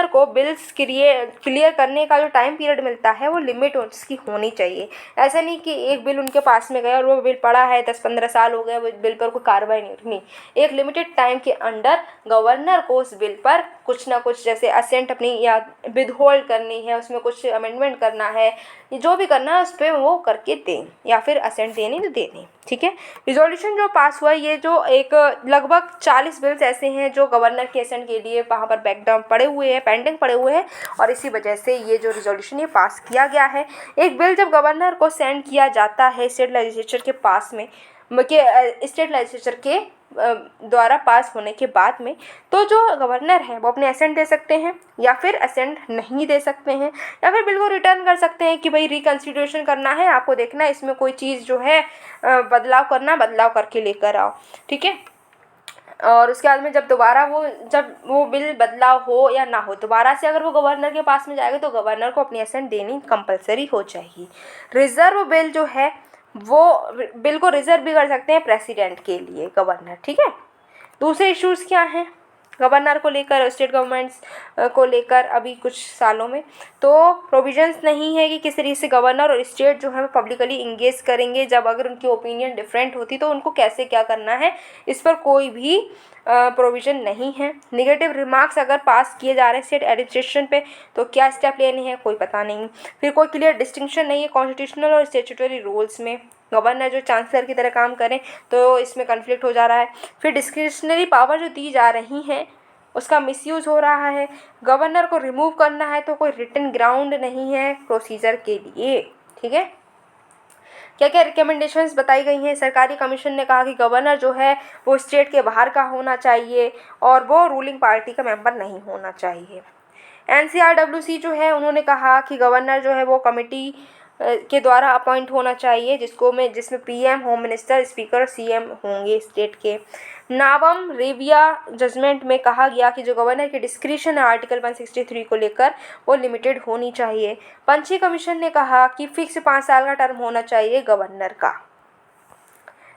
को बिल्स क्लियर करने का जो टाइम पीरियड मिलता है वो लिमिट उसकी होनी चाहिए। ऐसा नहीं कि एक बिल उनके पास में गया और वो बिल पड़ा है 10-15 साल हो गए, वो बिल पर कोई कार्रवाई नहीं। एक लिमिटेड टाइम के अंडर गवर्नर को उस बिल पर कुछ ना कुछ, जैसे असेंट अपनी या विदहोल्ड करनी है, उसमें कुछ अमेंडमेंट करना है, जो भी करना है उस पर वो करके दें, या फिर असेंट देनी तो दे दें। ठीक है, रिजोल्यूशन जो पास हुआ ये जो एक लगभग 40 बिल्स ऐसे हैं जो गवर्नर के असेंट के लिए वहाँ पर बैकडाउन पड़े हुए हैं, पेंडिंग पड़े हुए हैं, और इसी वजह से ये जो रिजोल्यूशन ये पास किया गया है। एक बिल जब गवर्नर को सेंड किया जाता है स्टेट लेजिस्लेचर के पास में स्टेट लेजिस्लेचर के द्वारा पास होने के बाद में, तो जो गवर्नर है वो अपने असेंट दे सकते हैं या फिर असेंट नहीं दे सकते हैं, या फिर बिल को रिटर्न कर सकते हैं कि भाई रिकन्सिडरेशन करना है, आपको देखना है इसमें कोई चीज़ जो है बदलाव करके लेकर आओ। ठीक है, और उसके बाद में जब वो बिल बदलाव हो या ना हो, दोबारा से अगर वो गवर्नर के पास में जाएगा तो गवर्नर को अपनी असेंट देनी कंपलसरी हो जाएगी। रिजर्व बिल जो है वो बिल को रिजर्व भी कर सकते हैं प्रेसिडेंट के लिए गवर्नर। ठीक है, दूसरे इश्यूज़ क्या हैं गवर्नर को लेकर, स्टेट गवर्नमेंट्स को लेकर अभी कुछ सालों में, तो प्रोविजंस नहीं है कि किस तरीके से गवर्नर और स्टेट जो है वो पब्लिकली इंगेज करेंगे। जब अगर उनकी ओपिनियन डिफरेंट होती तो उनको कैसे क्या करना है, इस पर कोई भी प्रोविज़न नहीं है। नेगेटिव रिमार्क्स अगर पास किए जा रहे हैं स्टेट एडमिनिस्ट्रेशन पे तो क्या स्टेप लेने हैं कोई पता नहीं। फिर कोई क्लियर डिस्टिंक्शन नहीं है कॉन्स्टिट्यूशनल और स्टेचुटरी रूल्स में, गवर्नर जो चांसलर की तरह काम करें तो इसमें कन्फ्लिक्ट हो जा रहा है। फिर डिस्क्रिशनरी पावर जो दी जा रही हैं उसका मिसयूज़ हो रहा है। गवर्नर को रिमूव करना है तो कोई रिटन ग्राउंड नहीं है प्रोसीजर के लिए। ठीक है, क्या क्या रिकमेंडेशंस बताई गई हैं। सरकारी कमीशन ने कहा कि गवर्नर जो है वो स्टेट के बाहर का होना चाहिए और वो रूलिंग पार्टी का मेंबर नहीं होना चाहिए। NCRWC जो है उन्होंने कहा कि गवर्नर जो है वो कमेटी के द्वारा अपॉइंट होना चाहिए जिसमें PM, home minister, speaker, CM होंगे स्टेट के। नावम रेविया जजमेंट में कहा गया कि जो गवर्नर की डिस्क्रिशन है आर्टिकल 163 को लेकर वो लिमिटेड होनी चाहिए। पंछी कमीशन ने कहा कि फिक्स 5 साल का टर्म होना चाहिए गवर्नर का।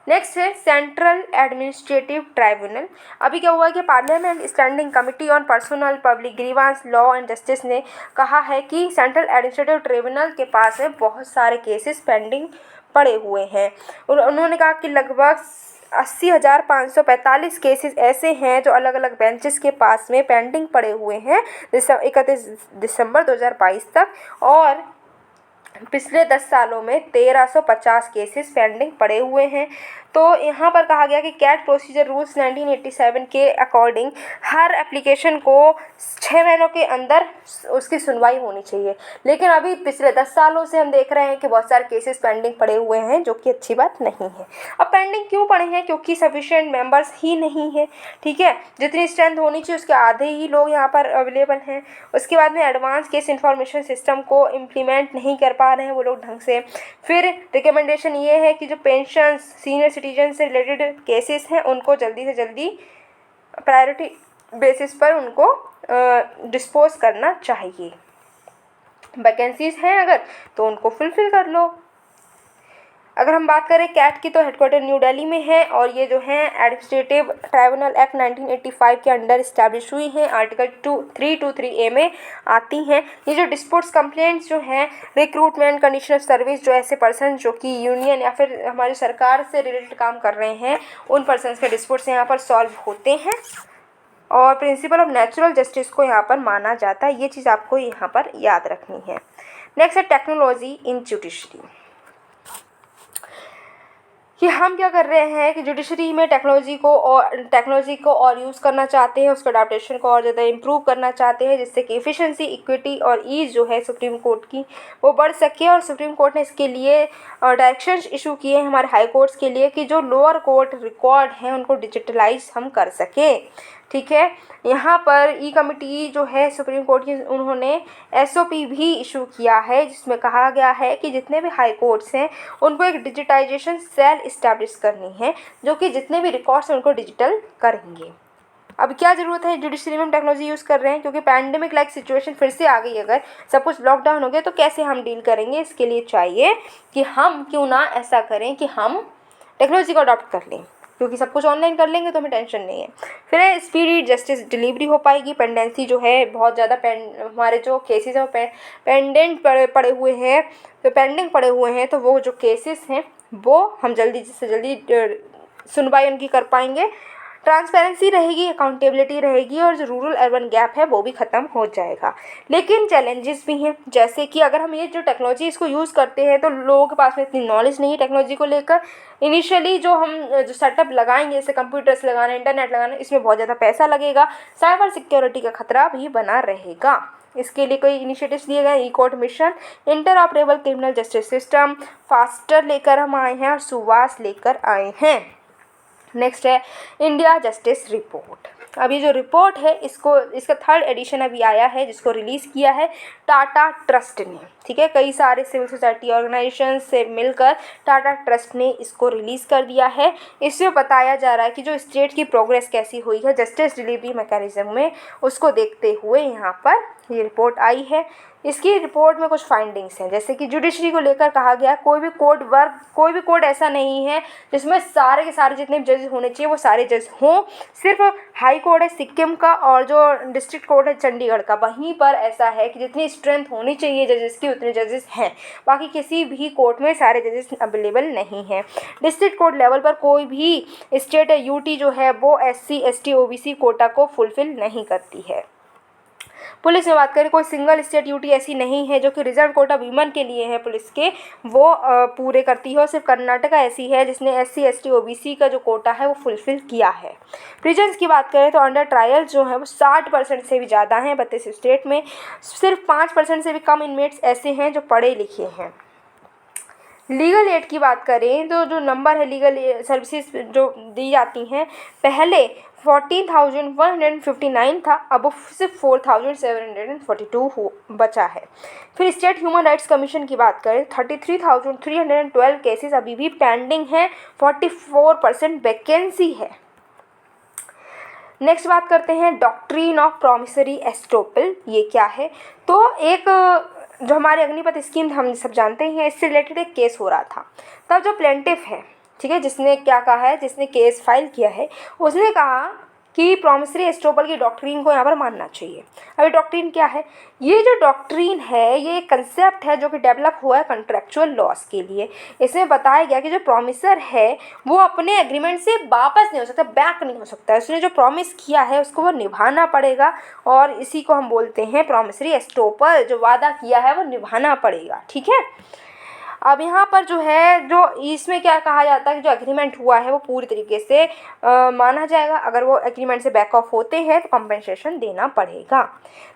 नेक्स्ट है सेंट्रल एडमिनिस्ट्रेटिव ट्राइब्यूनल। अभी क्या हुआ है कि parliament standing committee on personnel public grievance law and justice ने कहा है कि सेंट्रल एडमिनिस्ट्रेटिव ट्राइब्यूनल के पास में बहुत सारे केसेस पेंडिंग पड़े हुए हैं। उन्होंने कहा कि लगभग 80,545 केसेस ऐसे हैं जो अलग अलग बेंचेस के पास में पेंडिंग पड़े हुए हैं 31 दिसंबर 2022 तक, और पिछले 10 सालों में 1350 केसेस पेंडिंग पड़े हुए हैं। तो यहाँ पर कहा गया कि कैट प्रोसीजर रूल्स 1987 के अकॉर्डिंग हर एप्लीकेशन को 6 महीनों के अंदर उसकी सुनवाई होनी चाहिए, लेकिन अभी पिछले 10 सालों से हम देख रहे हैं कि बहुत सारे केसेस पेंडिंग पड़े हुए हैं जो कि अच्छी बात नहीं है। अब पेंडिंग क्यों पड़े हैं, क्योंकि सफिशिएंट मेंबर्स ही नहीं है। ठीक है, जितनी स्ट्रेंथ होनी चाहिए उसके आधे ही लोग यहाँ पर अवेलेबल हैं। उसके बाद में एडवांस केस इंफॉर्मेशन सिस्टम को इम्प्लीमेंट नहीं कर पा रहे हैं वो लोग ढंग से। फिर रिकमेंडेशन ये है कि जो पेंशन, सीनियर सिटीजन से रिलेटेड केसेस हैं उनको जल्दी से जल्दी प्रायोरिटी बेसिस पर उनको डिस्पोज करना चाहिए। वैकेंसीज हैं अगर तो उनको फुलफिल कर लो। अगर हम बात करें कैट की तो हेडक्वार्टर न्यू दिल्ली में है और ये जो है एडमिनिस्ट्रेटिव ट्राइब्यूनल एक्ट 1985 के अंडर इस्टेब्लिश हुई हैं, आर्टिकल 323A में आती हैं। ये जो डिस्प्यूट्स कंप्लेंट्स जो हैं, रिक्रूटमेंट, कंडीशन ऑफ सर्विस, जो ऐसे पर्सन जो कि यूनियन या फिर हमारी सरकार से रिलेटेड काम कर रहे हैं उन पर्सनस के डिस्प्यूट्स यहाँ पर सॉल्व होते हैं। और प्रिंसिपल ऑफ नेचुरल जस्टिस को यहाँ पर माना जाता है। ये चीज़ आपको यहाँ पर याद रखनी है। नेक्स्ट है टेक्नोलॉजी इन जुडिशरी, कि हम क्या कर रहे हैं कि जुडिशरी में टेक्नोलॉजी को और यूज़ करना चाहते हैं, उसके अडाप्टेशन को और ज़्यादा इम्प्रूव करना चाहते हैं, जिससे कि एफिशिएंसी, इक्विटी और ईज़ जो है सुप्रीम कोर्ट की वो बढ़ सके। और सुप्रीम कोर्ट ने इसके लिए डायरेक्शंस इशू किए हैं हमारे हाई कोर्ट्स के लिए कि जो लोअर कोर्ट रिकॉर्ड हैं उनको डिजिटलाइज हम कर सकें। ठीक है, यहाँ पर ई कमिटी जो है सुप्रीम कोर्ट की, उन्होंने एसओपी भी इशू किया है, जिसमें कहा गया है कि जितने भी हाई कोर्ट्स हैं उनको एक डिजिटाइजेशन सेल इस्टेब्लिश करनी है, जो कि जितने भी रिकॉर्ड्स हैं उनको डिजिटल करेंगे। अब क्या ज़रूरत है, जुडिशरी में हम टेक्नोलॉजी यूज़ कर रहे हैं क्योंकि पैंडेमिक लाइक सिचुएशन फिर से आ गई। अगर सब कुछ लॉकडाउन हो गया तो कैसे हम डील करेंगे, इसके लिए चाहिए कि हम क्यों ना ऐसा करें कि हम टेक्नोलॉजी को अडॉप्ट कर लें, क्योंकि सब कुछ ऑनलाइन कर लेंगे तो हमें टेंशन नहीं है। फिर स्पीडी जस्टिस डिलीवरी हो पाएगी। पेंडेंसी जो है बहुत ज़्यादा हमारे जो केसेस हैं वो पेंडेंट पड़े हुए हैं, तो पेंडिंग पड़े हुए हैं, तो वो जो केसेस हैं वो हम जल्दी से जल्दी सुनवाई उनकी कर पाएंगे। ट्रांसपेरेंसी रहेगी, अकाउंटेबिलिटी रहेगी और जो रूरल अर्बन गैप है वो भी ख़त्म हो जाएगा। लेकिन चैलेंजेस भी हैं, जैसे कि अगर हम ये जो टेक्नोलॉजी इसको यूज़ करते हैं तो लोगों के पास में इतनी नॉलेज नहीं है टेक्नोलॉजी को लेकर। इनिशियली जो हम जो सेटअप लगाएंगे, जैसे कंप्यूटर्स लगाना, इंटरनेट लगाना, इसमें बहुत ज़्यादा पैसा लगेगा। साइबर सिक्योरिटी का खतरा भी बना रहेगा। इसके लिए कई इनिशिएटिव्स लिए गए, E court mission, interoperable criminal justice system, faster लेकर हम आए हैं और सुवास लेकर आए हैं। नेक्स्ट है इंडिया जस्टिस रिपोर्ट। अब ये जो रिपोर्ट है इसका 3rd एडिशन अभी आया है, जिसको रिलीज़ किया है टाटा ट्रस्ट ने। ठीक है, कई सारे सिविल सोसाइटी ऑर्गेनाइजेशन से मिलकर टाटा ट्रस्ट ने इसको रिलीज़ कर दिया है। इसमें बताया जा रहा है कि जो स्टेट की प्रोग्रेस कैसी हुई है जस्टिस डिलीवरी मैकेनिज्म में, उसको देखते हुए यहाँ पर ये रिपोर्ट आई है। इसकी रिपोर्ट में कुछ फाइंडिंग्स हैं, जैसे कि जुडिशरी को लेकर कहा गया कोई भी कोड ऐसा नहीं है जिसमें सारे के सारे जितने जज होने चाहिए वो सारे जज हों। सिर्फ हाई कोर्ट है सिक्किम का और जो डिस्ट्रिक्ट कोर्ट है चंडीगढ़ का, वहीं पर ऐसा है कि जितनी स्ट्रेंथ होनी चाहिए जजेस की उतने जजेस हैं। बाकी किसी भी कोर्ट में सारे जजेस अवेलेबल नहीं हैं। डिस्ट्रिक्ट कोर्ट लेवल पर कोई भी स्टेट यूटी जो है वो SC ST OBC कोटा को फुलफिल नहीं करती है। पुलिस में बात करें, कोई सिंगल स्टेट यूटी ऐसी नहीं है जो कि रिजर्व कोटा वीमेन के लिए है पुलिस के, वो पूरे करती है। और सिर्फ कर्नाटका ऐसी है जिसने SC ST OBC का जो कोटा है वो फुलफिल किया है। प्रिजन्स की बात करें तो अंडर ट्रायल जो है वो 60% से भी ज़्यादा हैं 32 स्टेट में। सिर्फ 5% से भी कम इनमेट्स ऐसे हैं जो पढ़े लिखे हैं। लीगल एड की बात करें तो जो नंबर है लीगल सर्विसेज जो दी जाती हैं, पहले 14,159 था, अब सिर्फ 4,742 बचा है। फिर स्टेट ह्यूमन राइट्स कमीशन की बात करें, 33,312 केसेस अभी भी पेंडिंग हैं, 44% वैकेंसी है। नेक्स्ट बात करते हैं डॉक्ट्रिन ऑफ प्रॉमिसरी एस्टोपल। ये क्या है, तो एक जो हमारे अग्निपथ स्कीम हम सब जानते हैं, इससे रिलेटेड एक केस हो रहा था। तब जो प्लेंटिफ है, ठीक है, जिसने क्या कहा है, जिसने केस फाइल किया है, उसने कहा कि प्रॉमिसरी एस्टोपल की डॉक्ट्रिन को यहाँ पर मानना चाहिए। अब ये डॉक्ट्रिन क्या है, ये जो डॉक्ट्रिन है ये एक कंसेप्ट है जो कि डेवलप हुआ है कॉन्ट्रेक्चुअल लॉस के लिए। इसमें बताया गया कि जो प्रॉमिसर है वो अपने एग्रीमेंट से वापस नहीं हो सकता, बैक नहीं हो सकता। उसने जो प्रॉमिस किया है उसको वो निभाना पड़ेगा, और इसी को हम बोलते हैं प्रॉमिसरी एस्टोपल। जो वादा किया है वो निभाना पड़ेगा। ठीक है, अब यहाँ पर जो है, जो इसमें क्या कहा जाता है कि जो एग्रीमेंट हुआ है वो पूरी तरीके से माना जाएगा। अगर वो एग्रीमेंट से बैक ऑफ होते हैं तो कंपनसेशन देना पड़ेगा।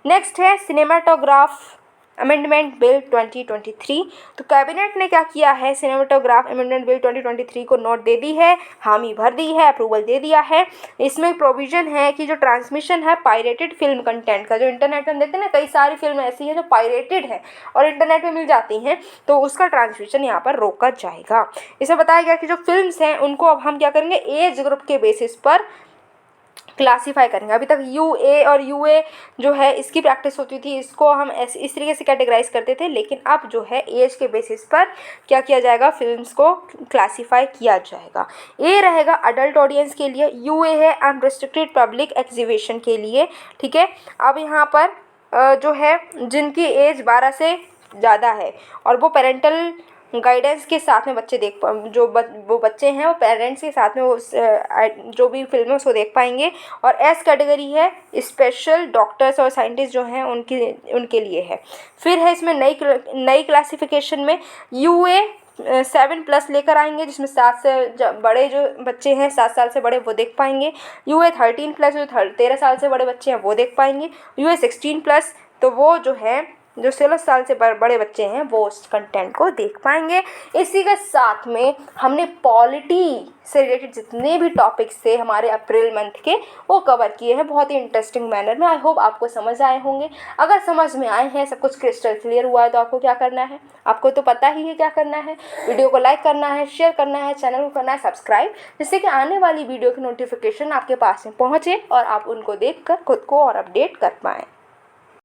नेक्स्ट है सिनेमाटोग्राफ अमेंडमेंट बिल 2023। तो कैबिनेट ने क्या किया है, सिनेमाटोग्राफ अमेंडमेंट बिल 2023 को नोट दे दी है, हामी भर दी है, अप्रूवल दे दिया है। इसमें प्रोविज़न है कि जो ट्रांसमिशन है पायरेटेड फिल्म कंटेंट का, जो इंटरनेट पर हम देखते हैं ना, कई सारी फिल्म ऐसी है जो पायरेटेड है और इंटरनेट पर मिल जाती हैं, तो उसका ट्रांसमिशन यहाँ पर रोका जाएगा। इसमें बताया गया कि जो फिल्म्स हैं उनको अब हम क्या करेंगे, एज ग्रुप के बेसिस पर क्लासीफाई करेंगे। अभी तक UA और UA जो है इसकी प्रैक्टिस होती थी, इसको हम इस तरीके से कैटेगराइज करते थे, लेकिन अब जो है एज के बेसिस पर क्या किया जाएगा, फिल्म्स को क्लासीफाई किया जाएगा। A रहेगा अडल्ट ऑडियंस के लिए, UA है अनरिस्ट्रिक्टेड पब्लिक एग्जीबिशन के लिए। ठीक है, अब यहाँ पर जो है जिनकी एज 12 से ज़्यादा है और वो पेरेंटल गाइडेंस के साथ में बच्चे वो बच्चे हैं वो पेरेंट्स के साथ में वो जो भी फिल्म है उसको देख पाएंगे। और एस कैटेगरी है स्पेशल डॉक्टर्स और साइंटिस्ट जो हैं उनके लिए है। फिर है इसमें नई क्लासिफिकेशन में यूए 7+ लेकर आएंगे, जिसमें 7 से बड़े जो बच्चे हैं 7 साल से बड़े वो देख पाएंगे। यूए 13+ जो 13 साल से बड़े बच्चे हैं वो देख पाएंगे। यूए 16+ तो वो जो है जो 16 साल से बड़े बच्चे हैं वो उस कंटेंट को देख पाएंगे। इसी के साथ में हमने पॉलिटी से रिलेटेड जितने भी टॉपिक्स थे हमारे अप्रैल मंथ के वो कवर किए हैं बहुत ही इंटरेस्टिंग मैनर में। आई होप आपको समझ आए होंगे। अगर समझ में आए हैं, सब कुछ क्रिस्टल क्लियर हुआ है, तो आपको क्या करना है, आपको तो पता ही है क्या करना है। वीडियो को लाइक करना है, शेयर करना है, चैनल को करना है सब्सक्राइब, जिससे कि आने वाली वीडियो की नोटिफिकेशन आपके पास में पहुँचे और आप उनको देख कर खुद को और अपडेट कर पाएँ।